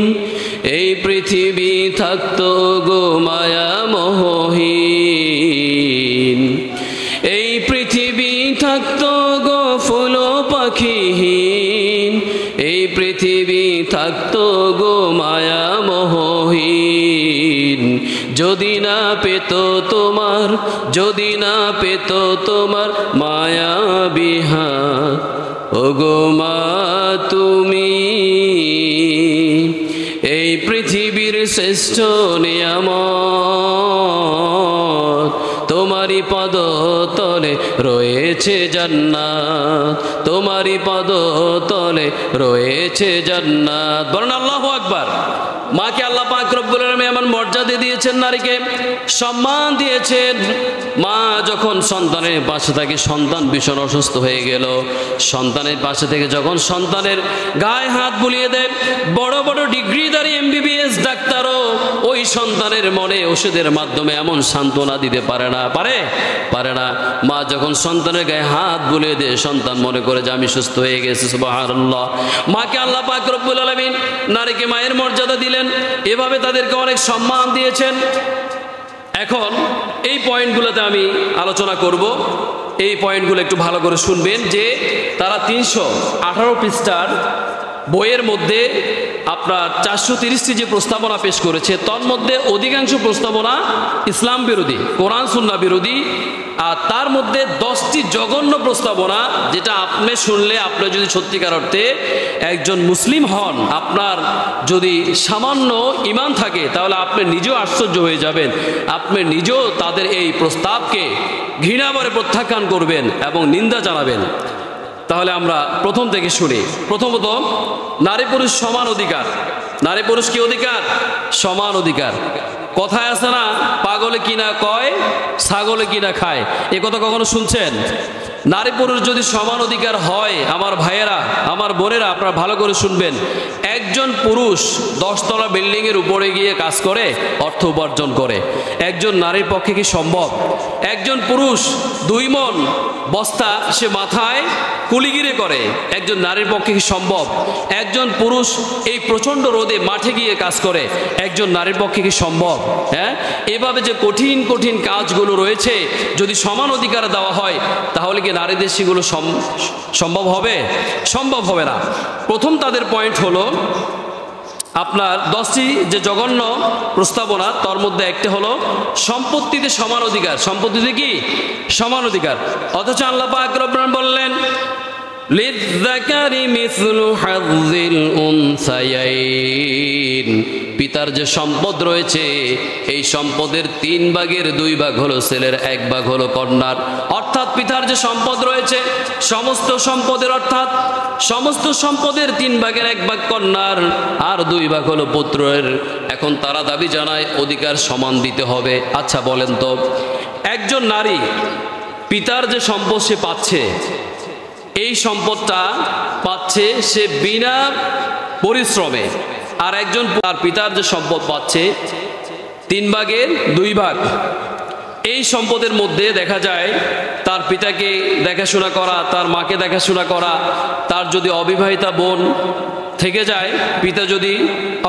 এই পৃথিবী থাকতো গো মায়া মোহহীন, এই পৃথিবী থাকতো গো ফুল পাখিহীন, এই পৃথিবী থাকতো গো মায়া মোহহীন। যদি না পেত তোমার, যদি না পেত তোমার মায়া বিহার, ওগো মা তুমি এই পৃথিবীর শ্রেষ্ঠ নিয়ামত, তোমারই পদতলে রয়েছে জান্নাত, তোমারই পদতলে রয়েছে জান্নাত। বলেন আল্লাহু আকবার। মাকে আল্লাহ পাক রব্বুল আলামিন এমন মর্যাদা দিয়েছেন, নারীকে সম্মান দিয়েছেন। মা যখন সন্তানের পাশে থাকে, সন্তান ভীষণ অসুস্থ হয়ে গেল, সন্তানের পাশে থেকে যখন সন্তানের গায়ে হাত বুলিয়ে দেয়, বড় বড় ডিগ্রিধারী MBBS ডাক্তারও ওই সন্তানের মনে ওষুধের মাধ্যমে এমন সান্ত্বনা দিতে পারে না, পারে না। মা যখন সন্তানের গায়ে হাত বুলিয়ে দেয়, সন্তান মনে করে যে আমি সুস্থ হয়ে গেছি। সুবহানাল্লাহ। মাকে আল্লাহ পাক রব্বুল আলামিন নারীকে মায়ের মর্যাদা দিলেন, এভাবে তাদেরকে অনেক সম্মান দিয়েছেন। এখন এই পয়েন্টগুলোতে আমি আলোচনা করব, এই পয়েন্টগুলো একটু ভালো করে শুনবেন যে তারা 318 পৃষ্ঠার বইয়ের মধ্যে আপনার 430টি যে প্রস্তাবনা পেশ করেছে, তন্মধ্যে অধিকাংশ প্রস্তাবনা ইসলাম বিরোধী, কোরআন সুন্নাহ বিরোধী। আর তার মধ্যে 10টি জঘন্য প্রস্তাবনা, যেটা আপনি শুনলে, আপনি যদি সত্যিকার অর্থে একজন মুসলিম হন, আপনার যদি সামান্য ঈমান থাকে, তাহলে আপনি নিজেও আশ্চর্য হয়ে যাবেন। আপনি নিজেও তাদের এই প্রস্তাবকে ঘৃণাভরে প্রত্যাখ্যান করবেন এবং নিন্দা জানাবেন। তাহলে আমরা প্রথম থেকে শুনি। প্রথমত, নারী পুরুষ সমান অধিকার। নারী পুরুষ কি অধিকার? সমান অধিকার। কথায় আছে না, পাগলে কিনা কয়, ছাগলে কিনা খায়। এ কথা কখনো শুনছেন? নারী পুরুষ যদি সমান অধিকার হয়, আমার ভাইয়েরা, আমার বোনেরা, আপনারা ভালো করে শুনবেন। একজন পুরুষ 10 তলা বিল্ডিংয়ের উপরে গিয়ে কাজ করে, অর্থ উপার্জন করে। একজন নারীর পক্ষে কি সম্ভব? একজন পুরুষ 2 মণ বস্তা সে মাথায় কুলিগিরে করে, একজন নারীর পক্ষে কি সম্ভব? একজন পুরুষ এই প্রচণ্ড রোদে মাঠে গিয়ে কাজ করে, একজন নারীর পক্ষে কি সম্ভব? হ্যাঁ, এভাবে যে কঠিন কঠিন কাজগুলো রয়েছে, যদি সমান অধিকার দেওয়া হয়, তাহলে কি নারীদের সেগুলো সম্ভব হবে? সম্ভব হবে না। প্রথম তাদের পয়েন্ট হলো আপনার 10টি যে জঘন্য প্রস্তাবনা, তার মধ্যে একটা হলো সম্পত্তিতে সমান অধিকার। সম্পত্তিতে কি সমান অধিকার? অথচ আল্লাহ পাক রব্বুল আলামিন বললেন, লিযযাকারি মিসলু হাযযিল উনসায়াইন। পিতার যে সম্পদ রয়েছে, এই সম্পদের 3 ভাগের 2 ভাগ হলো ছেলের, 1 ভাগ হলো কন্যার। অর্থাৎ পিতার যে সম্পদ রয়েছে, সমস্ত সম্পদের, অর্থাৎ সমস্ত সম্পদের 3 ভাগের 1 ভাগ কন্যার, আর 2 ভাগ হলো পুত্রের। এখন তারা দাবি জানায় অধিকার সমান দিতে হবে। আচ্ছা বলেন তো, একজন নারী পিতার যে সম্পদ সে পাচ্ছে, এই সম্পদটা পাচ্ছে সে বিনা পরিশ্রমে, আর একজন তার পিতার যে সম্পদ পাচ্ছে 3 ভাগের 2 ভাগ। এই সম্পদের মধ্যে দেখা যায় তার পিতাকে দেখাশোনা করা, তার মাকে দেখাশোনা করা, তার যদি অবিবাহিতা বোন থেকে যায়, পিতা যদি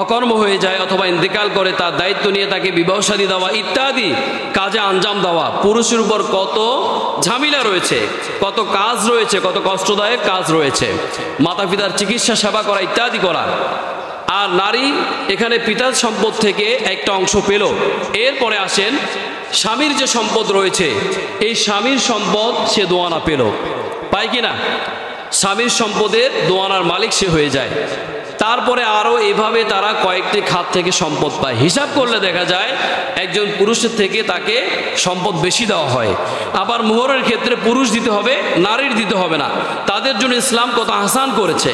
অকর্ম হয়ে যায় অথবা ইন্তেকাল করে, তার দায়িত্ব নিয়ে তাকে বিবাহ শাদী দেওয়া ইত্যাদি কাজে আঞ্জাম দেওয়া। পুরুষের উপর কত ঝামেলা রয়েছে, কত কাজ রয়েছে, কত কষ্টদায়ক কাজ রয়েছে, মাতা পিতার চিকিৎসা সেবা করা ইত্যাদি করা। আর নারী এখানে পিতার সম্পদ থেকে একটা অংশ পেল। এরপরে আসেন স্বামীর যে সম্পদ রয়েছে, এই স্বামীর সম্পদ সে দোয়ানা পেল, পায় কিনা? স্বামীর সম্পদের দোয়ানার মালিক সে হয়ে যায়। তারপরে আরও এভাবে তারা কয়েকটি খাত থেকে সম্পদ পায়। হিসাব করলে দেখা যায় একজন পুরুষের থেকে তাকে সম্পদ বেশি দেওয়া হয়। আবার মোহরের ক্ষেত্রে পুরুষ দিতে হবে, নারীর দিতে হবে না। তাদের জন্য ইসলাম কত আহসান করেছে।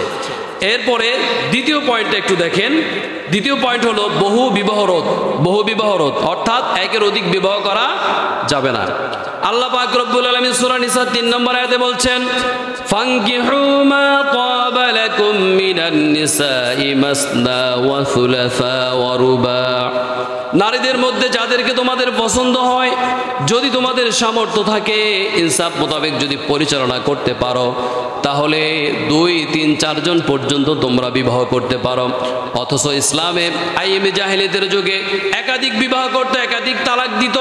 এরপরে দ্বিতীয় পয়েন্টটা একটু দেখেন। দ্বিতীয় পয়েন্ট হলো বহু বিবাহ রোধ। বহু বিবাহ রোধ অর্থাৎ একের অধিক বিবাহ করা যাবে না। আল্লাহ পাক রব্বুল আলামিন সূরা নিসা 3 নম্বর আয়াতে বলছেন, ফানকিহু মা তাবা লাকুম মিনান নিসাই মাসনা ওয়া সুলাসা ওয়া রুবা। নারীদের মধ্যে যাদেরকে তোমাদের পছন্দ হয়, যদি তোমাদের সামর্থ্য থাকে, ইনসাফ মোতাবেক যদি পরিচালনা করতে পারো, তাহলে 2, 3, 4 জন পর্যন্ত তোমরা বিবাহ করতে পারো। অথচ ইসলামে আইএমএ জাহেলিয়াতের যুগে একাধিক বিবাহ করতে, একাধিক তালাক দিত,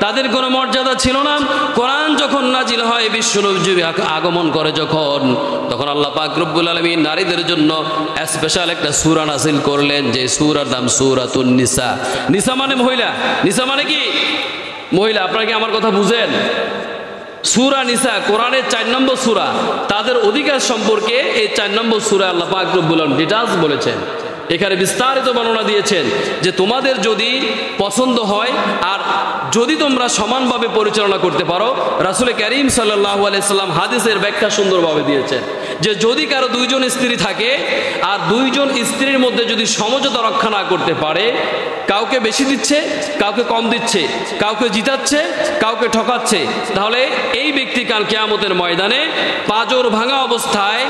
তাদের কোনো মর্যাদা ছিল না। কোরআন যখন নাজিল হয়, বিশ্বনবী আগমন করে যখন, তখন আল্লাহ পাক রব্বুল আলামিন নারীদের জন্য স্পেশাল একটা সূরা নাজিল করলেন, যে সূরার নাম সূরাতুন নিসা। নিসা মানে মহিলা, নিসা মানে কি মহিলা। আপনারা কি আমার কথা বুঝেন? সূরা নিসা কোরআনের 4 নম্বর সূরা। তাদের অধিকার সম্পর্কে এই 4 নম্বর সূরা আল্লাহ পাক রব্বুল আলামিন ডিটেইলস বলেছেন। এখানে বিস্তারিত বর্ণনা দিয়েছেন যে তোমাদের যদি পছন্দ হয় আর যদি তোমরা সমানভাবে পরিচালনা করতে পারো, রাসূল করিম সাল্লাল্লাহু আলাইহি সাল্লাম হাদিসের ব্যাখ্যা সুন্দরভাবে দিয়েছেন যে যদি কারো দুইজন স্ত্রী থাকে আর দুইজন স্ত্রীর মধ্যে যদি সমঝোতা রক্ষা না করতে পারে, কাউকে বেশি দিচ্ছে, কাউকে কম দিচ্ছে, কাউকে জিতাচ্ছে, কাউকে ঠকাচ্ছে, তাহলে এই ব্যক্তি কাল কিয়ামতের ময়দানে পাঁজর ভাঙা অবস্থায়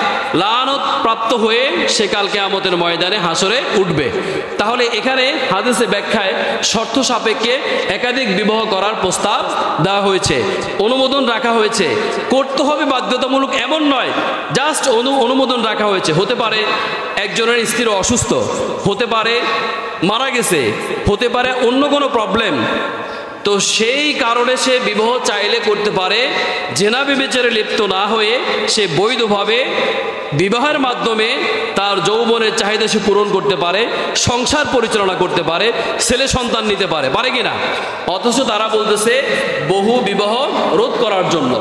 লানত প্রাপ্ত হয়ে সে কাল কিয়ামতের ময়দানে হাসরে উঠবে। তাহলে এখানে হাদিসে ব্যাখ্যায় শর্ত সাপেক্ষে একাধিক বিবাহ করার প্রস্তাব দেওয়া হয়েছে, অনুমোদন রাখা হয়েছে। করতে হবে বাধ্যতামূলক এমন নয়, জাস্ট অনুমোদন রাখা হয়েছে। হতে পারে একজনের স্ত্রী অসুস্থ, হতে পারে মারা গেছে, হতে পারে অন্য কোনো প্রবলেম, তো সেই কারণে সে বিবাহ চাইলে করতে পারে। জেনা বিবেচনায় লিপ্ত না হয়ে সে বৈধভাবে বিবাহের মাধ্যমে তার যৌবনের চাহিদা সে পূরণ করতে পারে, সংসার পরিচালনা করতে পারে, ছেলে সন্তান নিতে পারে, পারে কিনা? অথচ তারা বলতেছে বহু বিবাহ রোধ করার জন্য।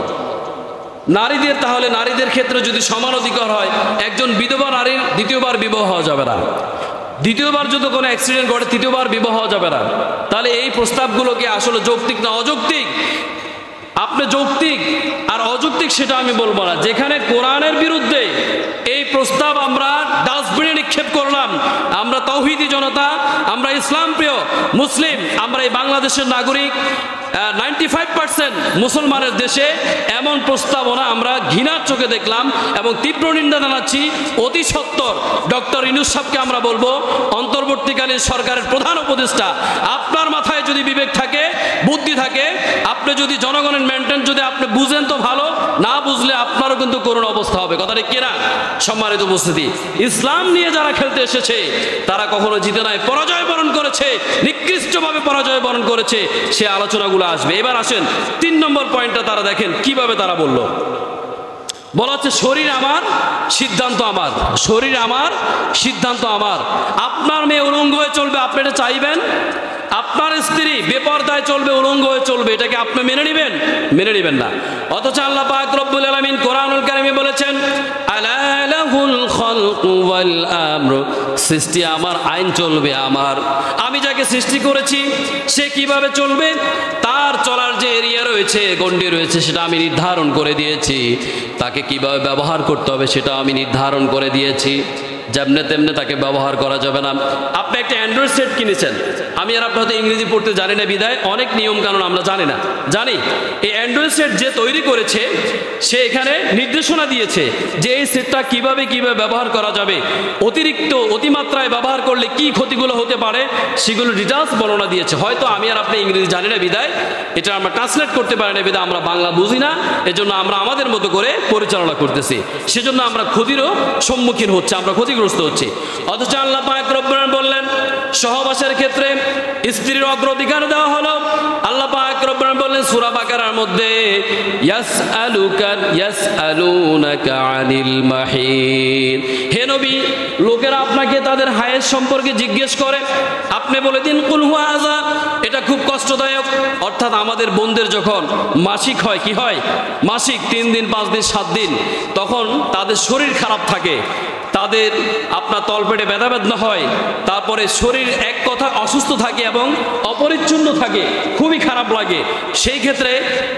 নারীদের, তাহলে নারীদের ক্ষেত্রে যদি সমান অধিকার হয়, একজন বিধবা নারীর দ্বিতীয়বার বিবাহ হওয়া যাবে না, দ্বিতীয়বার যদি কোনো অ্যাক্সিডেন্ট ঘটে তৃতীয়বার বিবাহ হওয়া যাবে না। তাহলে এই প্রস্তাবগুলোকে আসলে যৌক্তিক না অযৌক্তিক? আপনি যৌক্তিক আর অযৌক্তিক সেটা আমি বলবো না। যেখানে কোরআনের বিরুদ্ধে এই প্রস্তাব আমরা ডাস্টবিনে নিক্ষেপ করলাম, আমরা তাওহীদি জনতা, আমরা ইসলাম প্রিয় মুসলিম, আমরা এই বাংলাদেশের নাগরিক, 95% মুসলমানের দেশে এমন প্রস্তাবনা আমরা ঘৃণার চোখে দেখলাম এবং তীব্র নিন্দা জানাচ্ছি। অতি সত্বর ডক্টর ইউনূস সাহেবকে আমরা বলবো, অন্তর্বর্তীকালীন সরকারের প্রধান উপদেষ্টা, আপনার মাথায় যদি বিবেক থাকে, বুদ্ধি থাকে, আপনি যদি জনগণের মেনটেন যদি আপনি বুঝেন তো ভালো, না বুঝলে আপনারও কিন্তু করুণ অবস্থা হবে। কথা ঠিক কিনা? সম্মানিত উপস্থিতি, ইসলাম নিয়ে যারা খেলতে এসেছে তারা কখনো জিতে নাই, পরাজয় বরণ করেছে, নিকৃষ্টভাবে পরাজয় বরণ করেছে। সে আলোচনাগুলো আসবে। এবার আসেন 3 নম্বর পয়েন্টটা, তারা দেখেন কিভাবে তারা বলা হচ্ছে শরীর আমার সিদ্ধান্ত আমার, শরীর আমার সিদ্ধান্ত আমার। আপনার মেয়ে উলঙ্গ হয়ে চলবে, আপনি এটা চাইবেন? আপনার স্ত্রী বেপরদায় চলবে, উলঙ্গ হয়ে চলবে, এটাকে আপনি মেনে নেবেন? মেনে নেবেন না। অথচ আল্লাহ পাক রব্বুল আলামিন কোরআনুল কারীমে বলেছেন, আলা লাহুল খালকু ওয়াল আমর, সৃষ্টি আমার, আইন চলবে আমার। আমি যাকে সৃষ্টি করেছি সে কিভাবে চলবে, তার চলার যে এরিয়া রয়েছে, গণ্ডি রয়েছে, সেটা আমি নির্ধারণ করে দিয়েছি। তাকে কিভাবে ব্যবহার করতে হবে সেটা আমি নির্ধারণ করে দিয়েছি। যেমনে তেমনে তাকে ব্যবহার করা যাবে না। আপনি একটা অ্যান্ড্রয়েড সেট কিনেছেন, আমি আর আপনি হয়তো ইংরেজি পড়তে জানি না বিদায় অনেক নিয়ম কানুন আমরা জানি না, জানি এই অ্যান্ড্রয়েড সেট যে তৈরি করেছে সে এখানে নির্দেশনা দিয়েছে যে এই সেটটা কিভাবে ব্যবহার করা যাবে, অতিরিক্ত অতিমাত্রায় ব্যবহার করলে কি ক্ষতিগুলো হতে পারে সেগুলো ডিটেলস বর্ণনা দিয়েছে। হয়তো আমি আর আপনি ইংরেজি জানি না বিদায় এটা আমরা ট্রান্সলেট করতে পারি না বিদায় আমরা বাংলা বুঝি না, এজন্য আমরা আমাদের মতো করে পরিচালনা করতেছি, সেজন্য আমরা ক্ষতিরও সম্মুখীন হচ্ছে, আমরা ক্ষতিগ্রস্ত হচ্ছে। অথচ আল্লাহ পাক রব্বুল আলামিন বললেন সহবাসের ক্ষেত্রে স্ত্রীর অগ্রাধিকার দেওয়া হলো। আল্লাহ পাক রব্বুল আলামিন বললেন সূরা বাকারার মধ্যে, ইয়াসআলুনাকা আনিল মাহিদ, হে নবী লোকেরা আপনাকে তাদের হায়েজ সম্পর্কে জিজ্ঞেস করে, আপনি বলে দিন কুল হুয়া আযা, এটা খুব কষ্টদায়ক। অর্থাৎ আমাদের বোনদের যখন মাসিক হয়, কি হয় মাসিক 3 দিন 5 দিন 7 দিন, তখন তাদের শরীর খারাপ থাকে, তাদের আপনার তলপেটে ব্যথা বেদনা হয়, তারপরে শরীর এক কথা অসুস্থ থাকে এবং অপরিচ্ছন্ন থাকে, খুবই খারাপ লাগে। সেই ক্ষেত্রে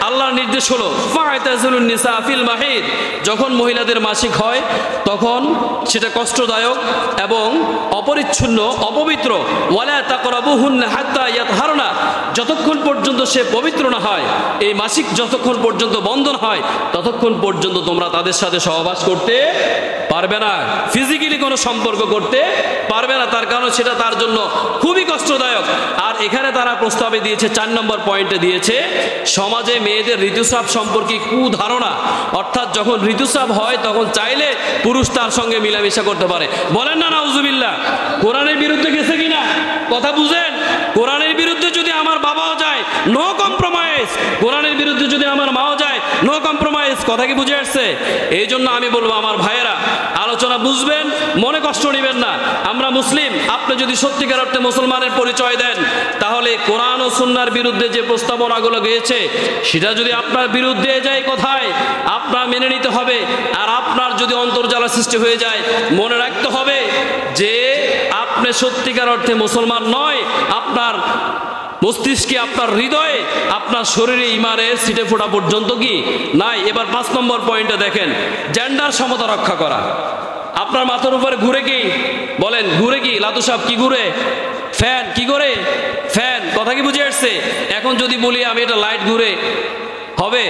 আল্লাহর নির্দেশ হলো ফা'তাযিলুন নিসা ফিল মাহিদ, যখন মহিলাদের মাসিক হয় তখন সেটা কষ্টদায়ক এবং অপরিচ্ছন্ন অপবিত্র, ওয়ালা তাকরাবুহুন্না হাত্তা ইয়াতহারনা, যতক্ষণ পর্যন্ত সে পবিত্র না হয়, এই মাসিক যতক্ষণ পর্যন্ত বন্ধন হয় ততক্ষণ পর্যন্ত তোমরা তাদের সাথে সহবাস করতে পারবে না, ফিজিক্যালি কোনো সম্পর্ক করতে পারবে না, তার কারণ সেটা তার জন্য খুবই কষ্টদায়ক। আর এখানে তারা প্রস্তাবে দিয়েছে 4 নম্বর পয়েন্টে দিয়েছে সমাজে মেয়েদের ঋতুস্রাব সম্পর্কে কুধারণা, অর্থাৎ যখন ঋতুস্রাব হয় তখন চাইলে পুরুষ তার সঙ্গে মিলামিশা করতে পারে। বলেন না নাউজুবিল্লাহ, কোরআনের বিরুদ্ধে গেছে কিনা কথা বুঝেন? কোরআনের বিরুদ্ধে যদি আমার বাবাও যায় নো কম্প্রোমাইজ, কোরআনের বিরুদ্ধে যদি আমার মাও যায় নো কম্প্রোমাইজ, কথা কি বুঝে আসছে? এই জন্য আমি বলবো আমার ভাইয়েরা আলোচনা বুঝবেন, মনে কষ্ট নেবেন না। আমরা মুসলিম, আপনি যদি সত্যিকার অর্থে মুসলমানের পরিচয় দেন তাহলে কোরআন ও সুন্নাহর বিরুদ্ধে যে প্রস্তাবনাগুলো গিয়েছে সেটা যদি আপনার বিরুদ্ধে যায় কোথায় আপনার মেনে নিতে হবে। আর আপনার যদি অন্তর্জালা সৃষ্টি হয়ে যায় মনে রাখতে হবে যে সত্যিকার অর্থে মুসলমান নয়, আপনার মস্তিষ্কে, আপনার হৃদয়ে, আপনার শরীরে ইমানের ছিটে ফোটা পর্যন্ত কি নাই। এবার 5 নম্বর পয়েন্টে দেখেন, জেন্ডার সমতা রক্ষা করা। আপনার মাথার উপরে ঘুরে কি বলেন, ঘুরে কি লাতু সাহেব, কি ঘুরে? ফ্যান। কি করে? ফ্যান। কথা কি বুঝে আসছে? এখন যদি বলি আমি এটা লাইট ঘুরে হবে?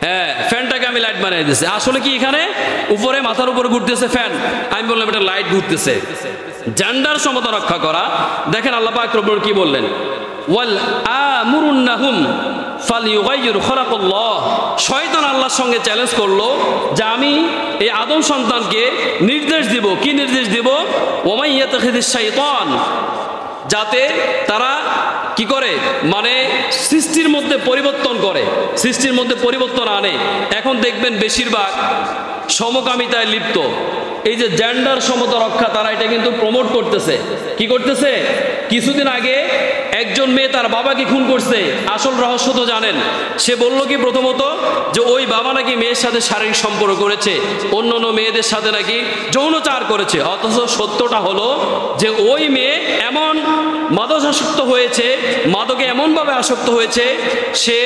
হ্যাঁ, ফ্যানটাকে আমি লাইট বানিয়ে দিয়েছি, আসলে কি এখানে উপরে মাথার উপরে ঘুরতেছে ফ্যান, আমি বললাম এটা লাইট ঘুরতেছে। জেন্ডার সমতা রক্ষা করা। দেখেন আল্লাহ পাক রব্বুল কি বললেন, ওয়াল আমুরুন্নাহুম ফালিয়ুগাইয়িরু খালাকাল্লাহ। শয়তান আল্লাহর সঙ্গে চ্যালেঞ্জ করলো যে আমি এই আদম সন্তানকে নির্দেশ দিব। কি নির্দেশ দিব? ওমাই ইয়াতাখিযিশ শাইতান, যাতে তারা কি করে, মানে সৃষ্টির মধ্যে পরিবর্তন করে, সৃষ্টির মধ্যে পরিবর্তন আনে। এখন দেখবেন বেশিরভাগ সমকামিতায় লিপ্ত। এই যে জেন্ডার সমতা রক্ষা, তারা এটা কিন্তু প্রমোট করতেছে। কি করতেছে? কিছুদিন আগে একজন মেয়ে তার বাবাকে খুন করছে। আসল রহস্য তো জানেন, সে বলল কি প্রথমত যে ওই বাবা নাকি মেয়ের সাথে শারীরিক সম্পর্ক করেছে, অন্য অন্য মেয়েদের সাথে নাকি যৌনচার করেছে। অথচ সত্যটা হলো যে ওই মেয়ে এমন মাদকাসক্ত হয়েছে, মাদকে এমনভাবে আসক্ত হয়েছে, সে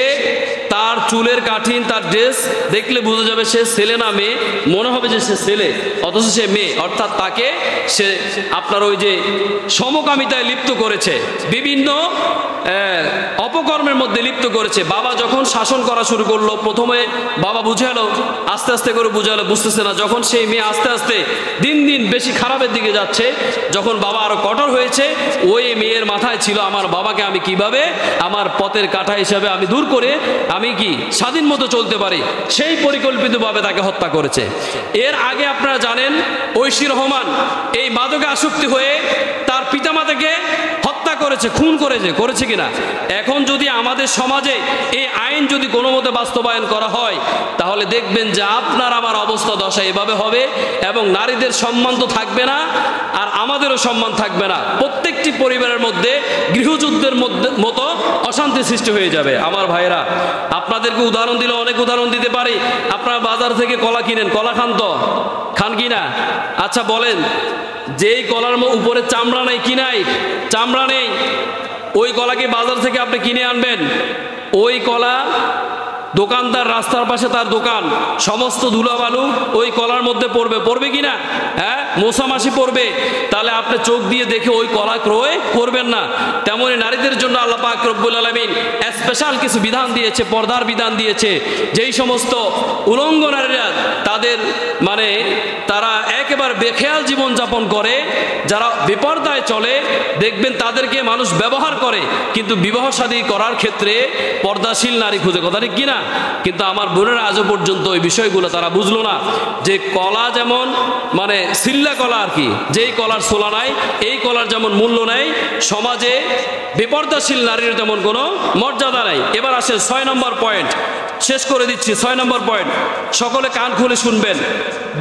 তার চুলের কাঠিন, তার ড্রেস দেখলে বোঝা যাবে সে ছেলে না মেয়ে, মনে হবে যে সে ছেলে, অথচ সে মেয়ে। অর্থাৎ তাকে সে আপনার ওই যে সমকামিতায় লিপ্ত করেছে, বিভিন্ন অপকর্মের মধ্যে লিপ্ত করেছে। বাবা যখন শাসন করা শুরু করলো, প্রথমে বাবা বুঝালো, আস্তে আস্তে করে বুঝালো, বুঝতেছে না। যখন সেই মেয়ে আস্তে আস্তে দিন দিন বেশি খারাপের দিকে যাচ্ছে, যখন বাবা আরো কঠোর হয়েছে, ওই মেয়ের মাথায় ছিল আমার বাবাকে আমি কিভাবে আমার পথের কাঁটা হিসাবে আমি দূর করে আমি কি স্বাধীন মতো চলতে পারি, সেই পরিকল্পিতভাবে তাকে হত্যা করেছে। এর আগে আপনারা জানেন ঐশী রহমান এই মাদকে আসক্তি হয়ে তার পিতামাতাকে হত্যা করেছে, খুন করেছে কিনা। এখন যদি আমাদের সমাজে এই আইন যদি কোনো মতে বাস্তবায়ন করা হয়, তাহলে দেখবেন যে আপনার আমার অবস্থা দশা এভাবে হবে, এবং নারীদের সম্মান তো থাকবে না, আর আমাদেরও সম্মান থাকবে না। প্রত্যেকটি পরিবারের মধ্যে গৃহযুদ্ধের মতো অশান্তি সৃষ্টি হয়ে যাবে। আমার ভাইরা, আপনাদেরকে উদাহরণ দিলে অনেক উদাহরণ দিতে পারি। আপনারা বাজার থেকে কলা কিনেন, কলা খান তো, খান কিনা? আচ্ছা বলেন, যেই কলার উপরে চামড়া নেই, কি নাই? চামড়া নেই, ওই কলাকে বাজার থেকে আপনি কিনে আনবেন, ওই কলা দোকানদার রাস্তার পাশে তার দোকান, সমস্ত ধুলাবালু ওই কলার মধ্যে পড়বে কিনা? হ্যাঁ, মশামাছি পড়বে। তাহলে আপনি চোখ দিয়ে দেখে ওই কলা ক্রয় করবেন না। তেমনি নারীদের জন্য আল্লাহ পাক রব্বুল আলামিন স্পেশাল কিছু বিধান দিয়েছে, পর্দার বিধান দিয়েছে। যেই সমস্ত উলঙ্গ নারীরা তাদের মানে তারা একেবারে বেখেয়াল জীবনযাপন করে, যারা বেপরদায় চলে, দেখবেন তাদেরকে মানুষ ব্যবহার করে, কিন্তু বিবাহ শাদী করার ক্ষেত্রে পর্দাশীল নারী খুঁজে। কথা ঠিক কিনা? কিন্তু আমার বোনেরা আজও পর্যন্ত ওই বিষয়গুলো তারা বুঝলো না, যে কলা যেমন মানে সিল্লা কলা আর কি, যেই কলার ছোলা নাই, এই কলার যেমন মূল্য নেই, সমাজে বেপর্দাশীল নারীর তেমন কোনো মর্যাদা নাই। এবার আসে 6 নম্বর পয়েন্ট, শেষ করে দিচ্ছি। 6 নম্বর পয়েন্ট, সকলে কান খুলে শুনবেন।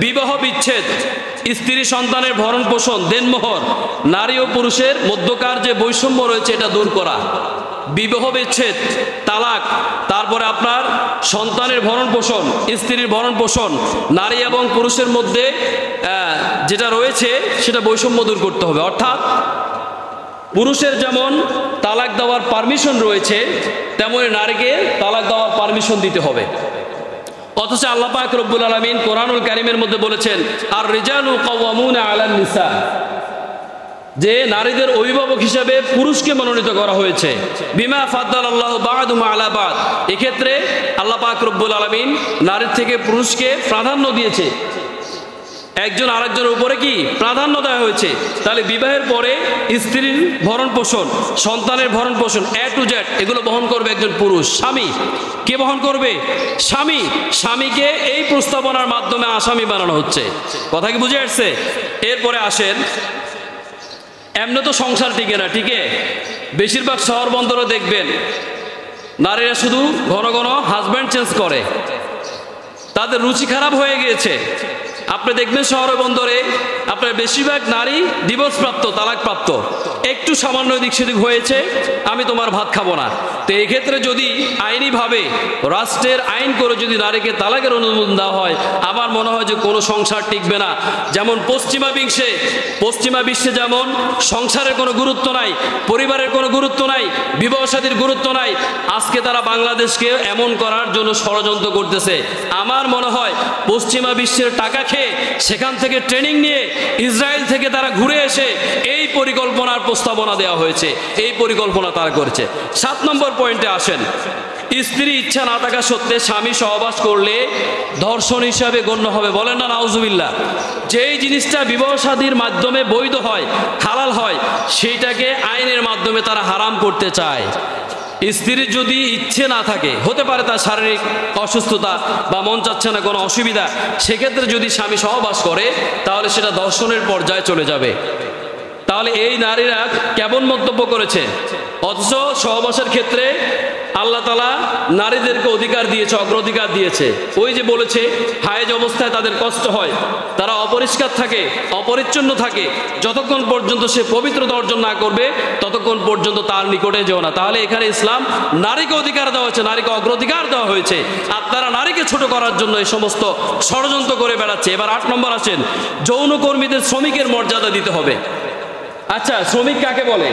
বিবাহ বিচ্ছেদ, স্ত্রী সন্তানের ভরণ পোষণ, দেনমোহর, নারী ও পুরুষের মধ্যকার যে বৈষম্য রয়েছে এটা দূর করা। বিবাহ বিচ্ছেদ, তালাক, তারপরে আপনার সন্তানের ভরণ পোষণ, স্ত্রীর ভরণ পোষণ, নারী এবং পুরুষের মধ্যে যেটা রয়েছে সেটা বৈষম্য দূর করতে হবে। অর্থাৎ পুরুষের যেমন তালাক দেওয়ার পারমিশন রয়েছে, তেমনি নারীকে তালাক দেওয়ার পারমিশন দিতে হবে। অথচ আল্লাহ পাক রব্বুল আলামিন কোরআনুল কারীমের মধ্যে বলেছেন, আর রিজালু কাওয়ামুনা আলান নিসা, যে নারীদের অভিভাবক হিসেবে পুরুষকে মনোনীত করা হয়েছে। বিমা ফাদ্দালাল্লাহু বা'দুহুম আলা বা'দ, এক্ষেত্রে আল্লাহ পাক রব্বুল আলামিন নারীর থেকে পুরুষকে প্রাধান্য দিয়েছে, একজন আরেকজনের উপরে কি প্রাধান্য দেওয়া হয়েছে। তাহলে বিবাহের পরে স্ত্রীর ভরণ পোষণ, সন্তানের ভরণ পোষণ, A to Z এগুলো বহন করবে একজন পুরুষ। স্বামী কে বহন করবে? স্বামী। স্বামীকে এই প্রস্তাবনার মাধ্যমে আসামি বানানো হচ্ছে। কথা কি বুঝে আসছে? এরপরে আসেন, এমনি তো সংসার টিকে না, টিকে বেশিরভাগ শহর বন্দরে দেখবেন নারীরা শুধু ঘন ঘন হাজব্যান্ড চেঞ্জ করে, তাদের রুচি খারাপ হয়ে গিয়েছে। আপনি দেখবেন শহরে বন্দরে আপনার বেশিরভাগ নারী ডিভোর্স প্রাপ্ত, তালাক প্রাপ্ত, একটু সামান্য দিক সেদিক হয়েছে, আমি তোমার ভাত খাবো না, তো এই ক্ষেত্রে যদি আইনিভাবে রাষ্ট্রের আইন করে যদি নারীকে তালাকের অনুমোদন দেওয়া হয়, আমার মনে হয় যে কোনো সংসার টিকবে না। যেমন পশ্চিমা বিশ্বে যেমন সংসারের কোনো গুরুত্ব নাই, পরিবারের কোনো গুরুত্ব নাই, বিবাহ শাদীর গুরুত্ব নাই, আজকে তারা বাংলাদেশকে এমন করার জন্য ষড়যন্ত্র করতেছে। আমার মনে হয় পশ্চিমা বিশ্বের টাকা খেয়ে সেখান থেকে ট্রেনিং নিয়ে ইসরায়েল থেকে তারা ঘুরে এসে এই পরিকল্পনার প্রস্তাবনা দেওয়া হয়েছে, এই পরিকল্পনা তারা করেছে। 7 নম্বর পয়েন্টে আসেন, স্ত্রী ইচ্ছা না থাকা সত্ত্বে স্বামী সহবাস করলে ধর্ষণ হিসাবে গণ্য হবে। বলেন না নাউজুবিল্লাহ। যেই জিনিসটা বিবাহ শাদীর মাধ্যমে বৈধ হয়, হালাল হয়, সেইটাকে আইনের মাধ্যমে তারা হারাম করতে চায়। স্ত্রীর যদি ইচ্ছে না থাকে, হতে পারে তার শারীরিক অসুস্থতা বা মন চাচ্ছে না, কোনো অসুবিধা, সেক্ষেত্রে যদি স্বামী সহবাস করে তাহলে সেটা ধর্ষণের পর্যায়ে চলে যাবে। তাহলে এই নারীরা কেমন মন্তব্য করেছে? অথচ সহবাসের ক্ষেত্রে আল্লাহ তাআলা নারীদেরকে অধিকার দিয়েছে, অগ্রাধিকার দিয়েছে। ওই যে বলেছে হায়েজ অবস্থায় তাদের কষ্ট হয়, তারা অপরিষ্কার থাকে, অপরিচ্ছন্ন থাকে, যতক্ষণ পর্যন্ত সে পবিত্রতা অর্জন না করবে ততক্ষণ পর্যন্ত তার নিকটে যেও না। তাহলে এখানে ইসলাম নারীকে অধিকার দেওয়া হয়েছে, নারীকে অগ্রাধিকার দেওয়া হয়েছে, আর তারা নারীকে ছোট করার জন্য এই সমস্ত ষড়যন্ত্র করে বেড়াচ্ছে। এবার 8 নম্বর আসেন, যৌনকর্মীদের শ্রমিকের মর্যাদা দিতে হবে। আচ্ছা, শ্রমিক কাকে বলে?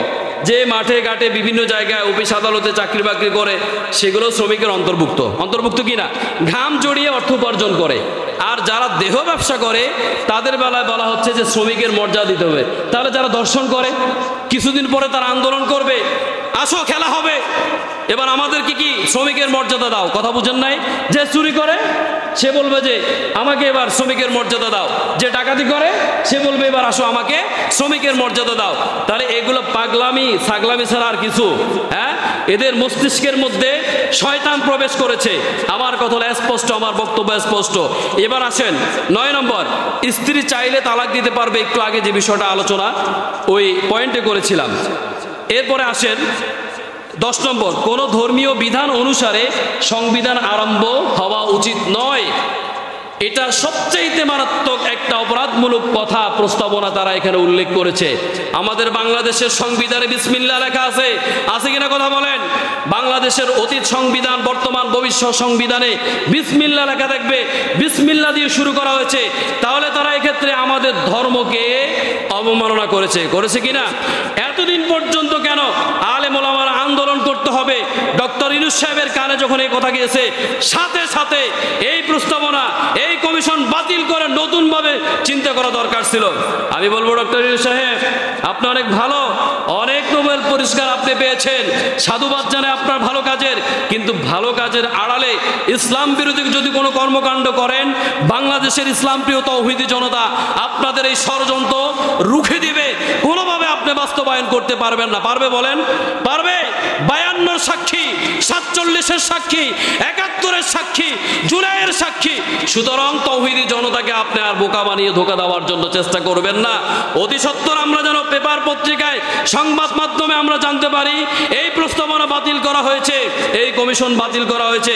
যে মাঠে ঘাটে বিভিন্ন জায়গায় অফিস আদালতে চাকরি বাকরি করে, সেগুলো শ্রমিকের অন্তর্ভুক্ত কি না? ঘাম জড়িয়ে অর্থ উপার্জন করে। আর যারা দেহ ব্যবসা করে তাদের বেলায় বলা হচ্ছে যে শ্রমিকের মর্যাদা দিতে হবে। তাহলে যারা দর্শন করে কিছুদিন পরে তারা আন্দোলন করবে, আসো খেলা হবে, এবার আমাদের কি শ্রমিকের মর্যাদা দাও। কথা বুঝেন নাই? যে চুরি করে সে বলবে যে আমাকে এবার শ্রমিকের মর্যাদা দাও, যে ডাকাতি করে সে বলবে এবার আসো আমাকে শ্রমিকের মর্যাদা দাও। তাহলে এগুলো পাগলামি ছাগলামি ছাড়া আর কিছু? হ্যাঁ, এদের মস্তিষ্কের মধ্যে শয়তান প্রবেশ করেছে। আমার কথা স্পষ্ট, আমার বক্তব্য স্পষ্ট। এবার আসেন 9 নম্বর, স্ত্রী চাইলে তালাক দিতে পারবে। একটু আগে যে বিষয়টা আলোচনা ওই পয়েন্টে করেছিলাম। এরপরে আসেন 10 নম্বর, কোনো ধর্মীয় বিধান অনুসারে সংবিধান আরম্ভ হওয়া উচিত নয়। এটা সবচেয়ে মারাত্মক একটা অপরাধমূলক কথা, প্রস্তাবনা তারা এখানে উল্লেখ করেছে। আমাদের বাংলাদেশের সংবিধানে বিসমিল্লাহ লেখা আছে, আছে কিনা কথা বলেন? বাংলাদেশের অতীত সংবিধান, বর্তমান, ভবিষ্যৎ সংবিধানে বিসমিল্লাহ লেখা থাকবে, বিসমিল্লাহ দিয়ে শুরু করা হয়েছে। তাহলে তারা এক্ষেত্রে আমাদের ধর্মকে অবমাননা করেছে কিনা? এতদিন পর্যন্ত কেন আলেম ওলামারা আন্দোলন করতে হবে? ডক্টর ইউনূস সাহেবের কানে যখন এই কথা গিয়েছে, সাথে সাথে এই প্রস্তাবনা, এই কমিশন বাতিল করে নতুনভাবে চিন্তা করা দরকার ছিল। আমি বলবো ডক্টর ইউনূস সাহেব, আপনি অনেক ভালো, অনেক নোবেল পুরস্কার আপনি পেয়েছেন, সাধুবাদ জানাই আপনার ভালো কাজের। কিন্তু ভালো কাজের আড়ালে ইসলাম বিরোধী যদি কোনো কর্মকাণ্ড করেন, বাংলাদেশের ইসলাম প্রিয় তৌহিদি জনতা আপনাদের এই ষড়যন্ত্র রুখে দিবে। কোনোভাবে আপনি বাস্তবায়ন করতে পারবেন না। পারবে? বলেন পারবে? 52 সাক্ষী, 47-এর সাক্ষী, 71-এর সাক্ষী, জুলাইয়ের সাক্ষী। সুতরাং তৌহিদি জনতাকে আপনি আর বোকা বানিয়ে ধোকা দেওয়ার জন্য চেষ্টা করবেন না। অতি সত্বর আমরা যেন পেপার পত্রিকায়, সংবাদ মাধ্যমে আমরা জানতে পারি এই প্রস্তাবনা বাতিল করা হয়েছে, এই কমিশন বাতিল করা হয়েছে।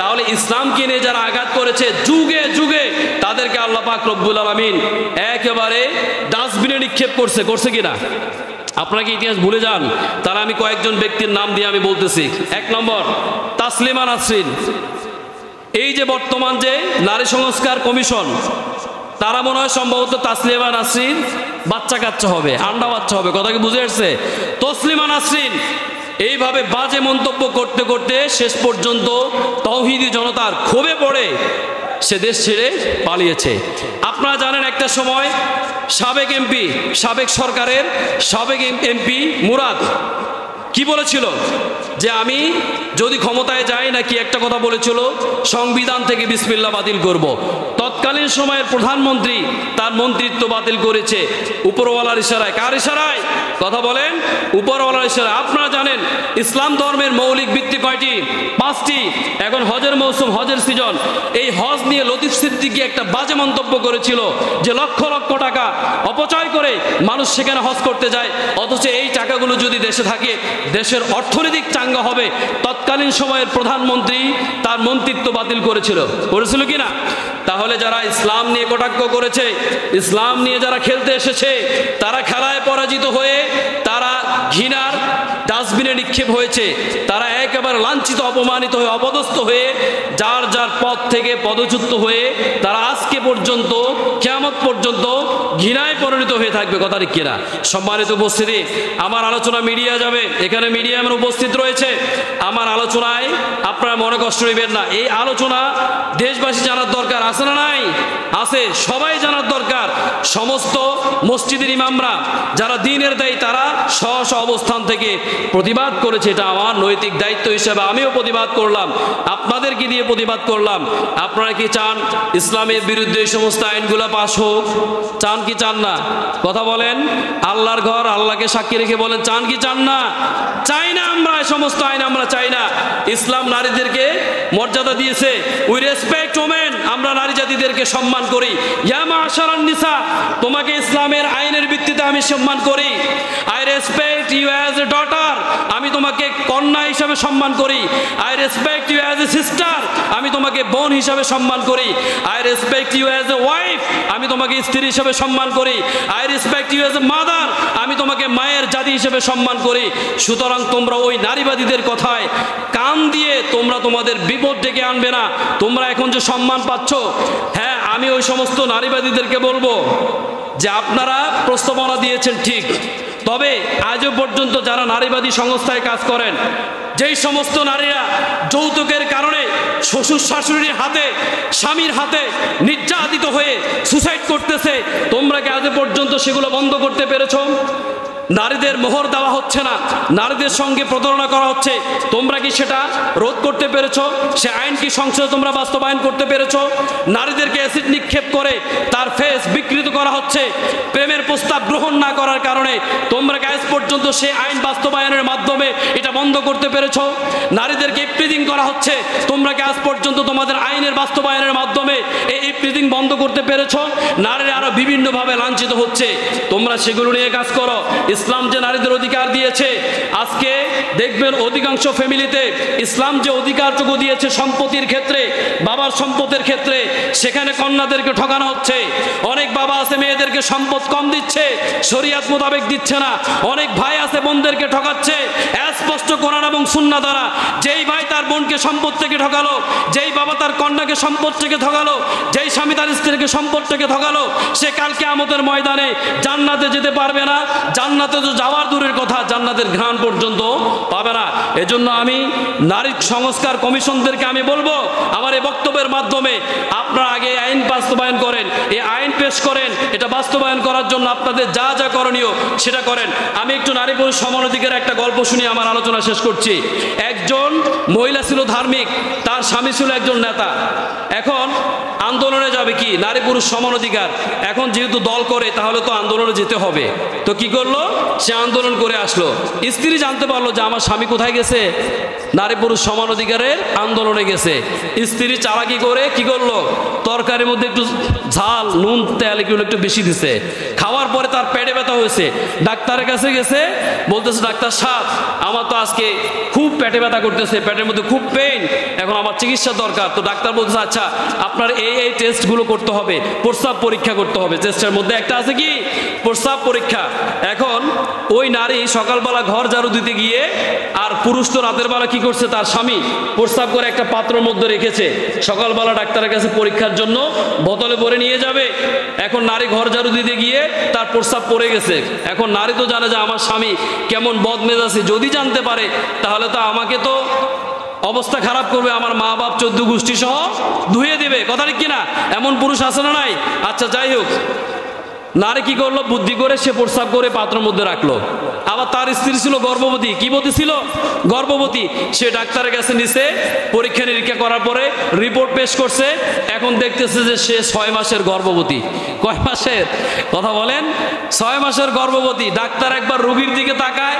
তাহলে ইসলামকে নিয়ে যারা আঘাত করেছে যুগে যুগে, তাদেরকে আল্লাহ পাক রব্বুল আলামিন একেবারে ডাস্টবিনে নিক্ষেপ করছে কিনা? আপনাকে ইতিহাস ভুলে যান? তাহলে আমি কয়েকজন ব্যক্তির নাম দিয়ে আমি বলতেছি। 1 নম্বর, তাসলিমা নাসরিন। এই যে বর্তমান যে নারী সংস্কার কমিশন, তারা মনে হয় সম্ভবত তাসলিমা নাসরিন বাচ্চা কাচ্চা হবে, আন্ডা বাচ্চা হবে। কথা কি বুঝে আসছে? তসলিমা নাসরিন এইভাবে বাজে মন্তব্য করতে করতে শেষ পর্যন্ত তৌহিদি জনতার ক্ষোভে পড়ে সে দেশ ছেড়ে পালিয়েছে। আপনারা জানেন একটা সময় সাবেক এমপি, সাবেক সরকারের সাবেক এমপি মুরাদ কি বলেছিল? যে আমি যদি ক্ষমতায় যাই, নাকি একটা কথা বলেছিল, সংবিধান থেকে বিসমিল্লাহ বাতিল করব। তৎকালীন সময়ের প্রধানমন্ত্রী তার মন্ত্রিত্ব বাতিল করেছে উপরওয়ালার ইশারায়। কার ইশারায়? কথা বলেন, উপরওয়ালার ইশারায়। আপনারা জানেন ইসলাম ধর্মের মৌলিক ভিত্তি কয়টি? 5টি। এখন হজের মৌসুম, হজের সিজন, এই হজ নিয়ে লতিফ সিদ্দিকী একটা বাজে মন্তব্য করেছিল যে লক্ষ লক্ষ টাকা অপচয় করে মানুষ সেখানে হজ করতে যায়, অথচ এই টাকাগুলো যদি দেশে থাকে দেশের অর্থনৈতিক চাঙ্গা হবে। তৎকালীন সময়ের প্রধানমন্ত্রী তার মন্ত্রিত্ব বাতিল করেছিল কিনা? তাহলে যারা ইসলাম নিয়ে কটাক্ষ করেছে, ইসলাম নিয়ে যারা খেলতে এসেছে, তারা খেলায় পরাজিত হয়ে তারা ঘৃণার ডাস্টবিনে নিক্ষেপ হয়েছে, তারা একেবারে লাঞ্ছিত, অপমানিত হয়ে, অপদস্থ হয়ে, যার যার পথ থেকে পদচ্যুত হয়ে তারা আজকে পর্যন্ত, কিয়ামত পর্যন্ত ঘৃণায় পরিণত হয়ে থাকবে। কথা ঠিক কিনা? সম্মানিত উপস্থিতি, আমার আলোচনা মিডিয়া যাবে, এখানে মিডিয়া আমার উপস্থিত রয়েছে। আমার আলোচনায় আপনারা মনে কষ্ট নেবেন না। এই আলোচনা দেশবাসী জানার দরকার আছে না নাই? আছে, সবাই জানার দরকার। সমস্ত মসজিদের ইমামরা যারা দ্বীনের দায়ী, তারা স্ব স্ব অবস্থান থেকে প্রতিবাদ করেছে। এটা আমার নৈতিক দায়িত্ব হিসেবে আমিও প্রতিবাদ করলাম, আপনাদেরকে দিয়ে প্রতিবাদ করলাম। আপনারা কি চান ইসলামের বিরুদ্ধে এই সমস্ত আইনগুলো পাশ হোক? চান কি চান না? কথা বলেন। আল্লাহর ঘর, আল্লাহকে সাক্ষী রেখে বলেন, চান কি চান না? চাই না আমরা এই সমস্ত আইন, আমরা চাই না। ইসলাম নারীদেরকে মর্যাদা দিয়েছে। উই রেসপেক্ট ওমেন, আমরা নারী জাতিদেরকে সম্মান করি। ইয়া মাশারান নিসা, তোমাকে ইসলামের আইনের ভিত্তিতে আমি সম্মান করি। I respect you as a daughter, আমি তোমাকে কন্যা হিসাবে সম্মান করি। I respect you as a sister, আমি তোমাকে বোন হিসাবে সম্মান করি। I respect you as a wife, আমি তোমাকে স্ত্রী হিসাবে সম্মান করি। I respect you as a mother, আমি তোমাকে মায়ের জাতি হিসেবে সম্মান করি। সুতরাং তোমরা ওই নারীবাদীদের কথায় কান দিয়ে তোমরা তোমাদের বিপদ ডেকে আনবে না। তোমরা এখন যে সম্মান পাচ্ছ, হ্যাঁ, আমি ওই সমস্ত নারীবাদীদেরকে বলবো যে আপনারা প্রস্তাবনা দিয়েছেন ঠিক, তবে আজও পর্যন্ত যারা নারীবাদী সংস্থায় কাজ করেন, যেই সমস্ত নারীরা যৌতুকের কারণে শ্বশুর শাশুড়ির হাতে, স্বামীর হাতে নির্যাতিত হয়ে সুসাইড করতেছে, তোমরা কি আজ পর্যন্ত সেগুলো বন্ধ করতে পেরেছো? নারীদের মোহর দেওয়া হচ্ছে না, নারীদের সঙ্গে প্রতারণা করা হচ্ছে, তোমরা কি সেটা রোধ করতে পেরেছো? সে আইন কি সংসদে তোমরা বাস্তবায়ন করতে পেরেছো? নারীদেরকে অ্যাসিড নিক্ষেপ করে তার ফেস বিকৃত করা হচ্ছে প্রেমের প্রস্তাব গ্রহণ না করার কারণে, তোমরা কি আজ পর্যন্ত সে আইন বাস্তবায়নের মাধ্যমে এটা বন্ধ করতে পেরেছো? নারীদেরকে ইফটিজিং করা হচ্ছে, তোমরা কি আজ পর্যন্ত তোমাদের আইনের বাস্তবায়নের মাধ্যমে এই ইফটিজিং বন্ধ করতে পেরেছো? নারীরা আরো বিভিন্নভাবে লাঞ্ছিত হচ্ছে, তোমরা সেগুলো নিয়ে কাজ করো। ইসলাম যে নারীদের অধিকার দিয়েছে, আজকে দেখবেন অধিকাংশ ফ্যামিলিতে ইসলাম যে অধিকারটুকু দিয়েছে সম্পত্তির ক্ষেত্রে, বাবার সম্পদের ক্ষেত্রে, সেখানে কন্যাদেরকে ঠকানো হচ্ছে। অনেক বাবা আছে মেয়েদেরকে সম্পদ কম দিচ্ছে, শরিয়াত মোতাবেক দিচ্ছে না। অনেক ভাই আছে বোনদেরকে ঠকাচ্ছে স্পষ্ট কোরআন এবং সুন্নাহ দ্বারা। যেই ভাই তার বোনকে সম্পদ থেকে ঠকালো, যেই বাবা তার কন্যাকে সম্পদ থেকে ঠকালো, যেই স্বামী তার স্ত্রীকে সম্পদ থেকে ঠকালো, সে কাল কিয়ামতের ময়দানে জান্নাতে যেতে পারবে না। জান্নাতে তো যাওয়ার দূরের কথা, জান্নাতের ঘ্রাণ পর্যন্ত পাবে না। এজন্য আমি নারী সংস্কার কমিশনদেরকে আমি বলবো, আমার এই বক্তব্যের মাধ্যমে আপনারা আগে আইন বাস্তবায়ন করেন, এই আইন পেশ করেন। এটা বাস্তবায়ন করার জন্য আপনাদের যা যা করণীয় সেটা করেন। আমি একটু নারী পুরুষ সমানাধিকার একটা গল্প শুনি আমার আলোচনা শেষ করছি। একজন মহিলা ছিল ধার্মিক, তার স্বামী ছিল একজন নেতা। এখন আন্দোলনে যাবে কি নারী পুরুষ সমানাধিকার, এখন যেহেতু দল করে তাহলে তো আন্দোলনে যেতে হবে। তো কি করলো, সে আন্দোলন করে আসলো। স্ত্রী জানতে পারলো যে আমার স্বামী কোথায় গেছে, নারী পুরুষ সমান অধিকারের আন্দোলনে গেছে। স্ত্রী চালাকি করে কি করলো, তরকারির মধ্যে একটু ঝাল নুন তেল এগুলো একটু বেশি দিছে। খাওয়ার পরে তার পেটে ব্যথা হয়েছে, ডাক্তারের কাছে গেছে, বলতেছে ডাক্তার সাহেব আমার তো আজকে খুব পেটে ব্যথা করতেছে, পেটের মধ্যে খুব পেইন, এখন আমার চিকিৎসা দরকার। তো ডাক্তার বলতেছে আচ্ছা আপনার এই টেস্টগুলো করতে হবে, প্রস্রাব পরীক্ষা করতে হবে। টেস্টের মধ্যে একটা আছে কি প্রস্রাব পরীক্ষা। এখন ওই নারী সকালবেলা ঘর ঝাড়ু দিতে গিয়ে, আর পুরুষ তো রাতের বেলা কি করছে, তার স্বামী প্রস্রাব করে একটা পাত্রের মধ্যে রেখেছে, সকালবেলা ডাক্তারের কাছে পরীক্ষার জন্য বোতলে ভরে নিয়ে যাবে। এখন নারী ঘর ঝাড়ু দিতে গিয়ে তার প্রস্রাব পড়ে গেছে। এখন নারী তো জানে যে আমার স্বামী কেমন বদমেজাজি, যদি জানতে পারে তাহলে তো আমাকে তো অবস্থা খারাপ করবে, আমার মা বাপ 14 গোষ্ঠী সহ ধুয়ে দেবে। কথা ঠিক কিনা? এমন পুরুষ আছে না নাই? আচ্ছা যাই হোক, নারী কি করলো, বুদ্ধি করে সে প্রস্রাব করে পাত্রের মধ্যে রাখলো। আবার তার স্ত্রী ছিল গর্ভবতী। কি বতী ছিল? গর্ভবতী। সে ডাক্তারের কাছে নিছে, পরীক্ষা নিরীক্ষা করার পরে রিপোর্ট পেশ করছে। এখন দেখতেছে যে সে 6 মাসের গর্ভবতী। কয় মাসের? কথা বলেন। 6 মাসের গর্ভবতী। ডাক্তার একবার রোগীর দিকে তাকায়,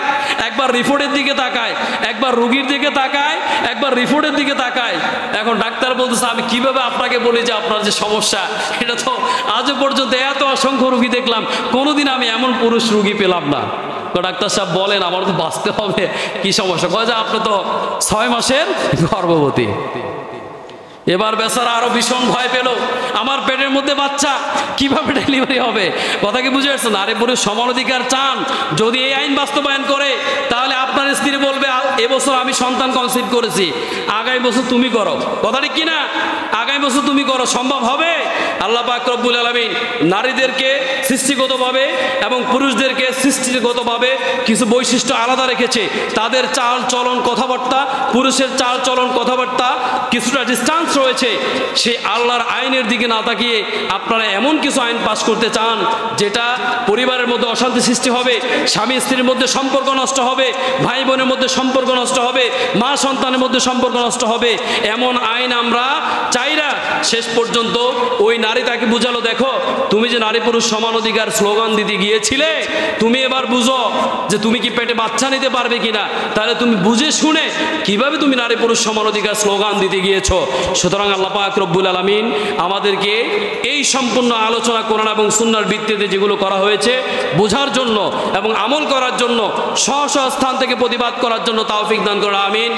একবার রিপোর্টের দিকে তাকায়, একবার রোগীর দিকে তাকায়, একবার রিপোর্টের দিকে তাকায়। এখন ডাক্তার বলতেছে আমি কিভাবে আপনাকে বলি যে আপনার যে সমস্যা, এটা তো আজও পর্যন্ত এত অসংখ্য রোগী দেখলাম, কোনোদিন আমি এমন পুরুষ রোগী পেলাম না। ডাক্তার সাহেব বলেন আমার তো বাঁচতে হবে, কি সমস্যা? কয় যে আপনি তো 6 মাসের গর্ভবতী। এবার বেচারা আরো ভীষণ ভয় পেল, আমার পেটের মধ্যে বাচ্চা, কিভাবে ডেলিভারি হবে? কথা কি বুঝে আসছে? নারী পুরুষ সমান অধিকার চান, যদি এই আইন বাস্তবায়ন করে তাহলে আপনার এবছর আমি সন্তান কনসিভ করেছি, আগামী বছর তুমি করো, কথা ঠিক কিনা? আগামী বছর তুমি করো, সম্ভব হবে? আল্লাহ পাক রব্বুল আলামিন নারীদেরকে সৃষ্টিগতভাবে এবং পুরুষদেরকে সৃষ্টিগতভাবে কিছু বৈশিষ্ট্য আলাদা রেখেছে। তাদের চাল চলন কথাবার্তা, পুরুষের চাল চলন কথাবার্তা কিছুটা ডিস্টেন্স রয়েছে। সেই আল্লাহর আইনের দিকে না তাকিয়ে আপনারা এমন কিছু আইন পাস করতে চান যেটা পরিবারের মধ্যে অশান্তি সৃষ্টি হবে, স্বামী স্ত্রীর মধ্যে সম্পর্ক নষ্ট হবে, ভাই বোনের মধ্যে সম্পর্ক নষ্ট হবে, মা সন্তানের মধ্যে সম্পর্ক নষ্ট হবে। এমন আইন আমরা চাই না। শেষ পর্যন্ত ওই নারী তাকে বুঝালো, দেখো তুমি যে নারী পুরুষ সমান অধিকার স্লোগান দিতে গিয়েছিলে, তুমি এবার বুঝো যে তুমি কি পেটে বাচ্চা নিতে পারবে কিনা। তাহলে তুমি বুঝে শুনে কিভাবে তুমি নারী পুরুষ সমান অধিকার স্লোগান দিতে গিয়েছো। সুতরাং আল্লাহ পাক রব্বুল আলামিন আমাদেরকে এই সম্পূর্ণ আলোচনা কোরআন এবং সুন্নাহর ভিত্তিতে যেগুলো করা হয়েছে বোঝার জন্য এবং আমল করার জন্য, স্ব স্ব স্থান থেকে প্রতিবাদ করার জন্য তৌফিক দান করুন। আমিন।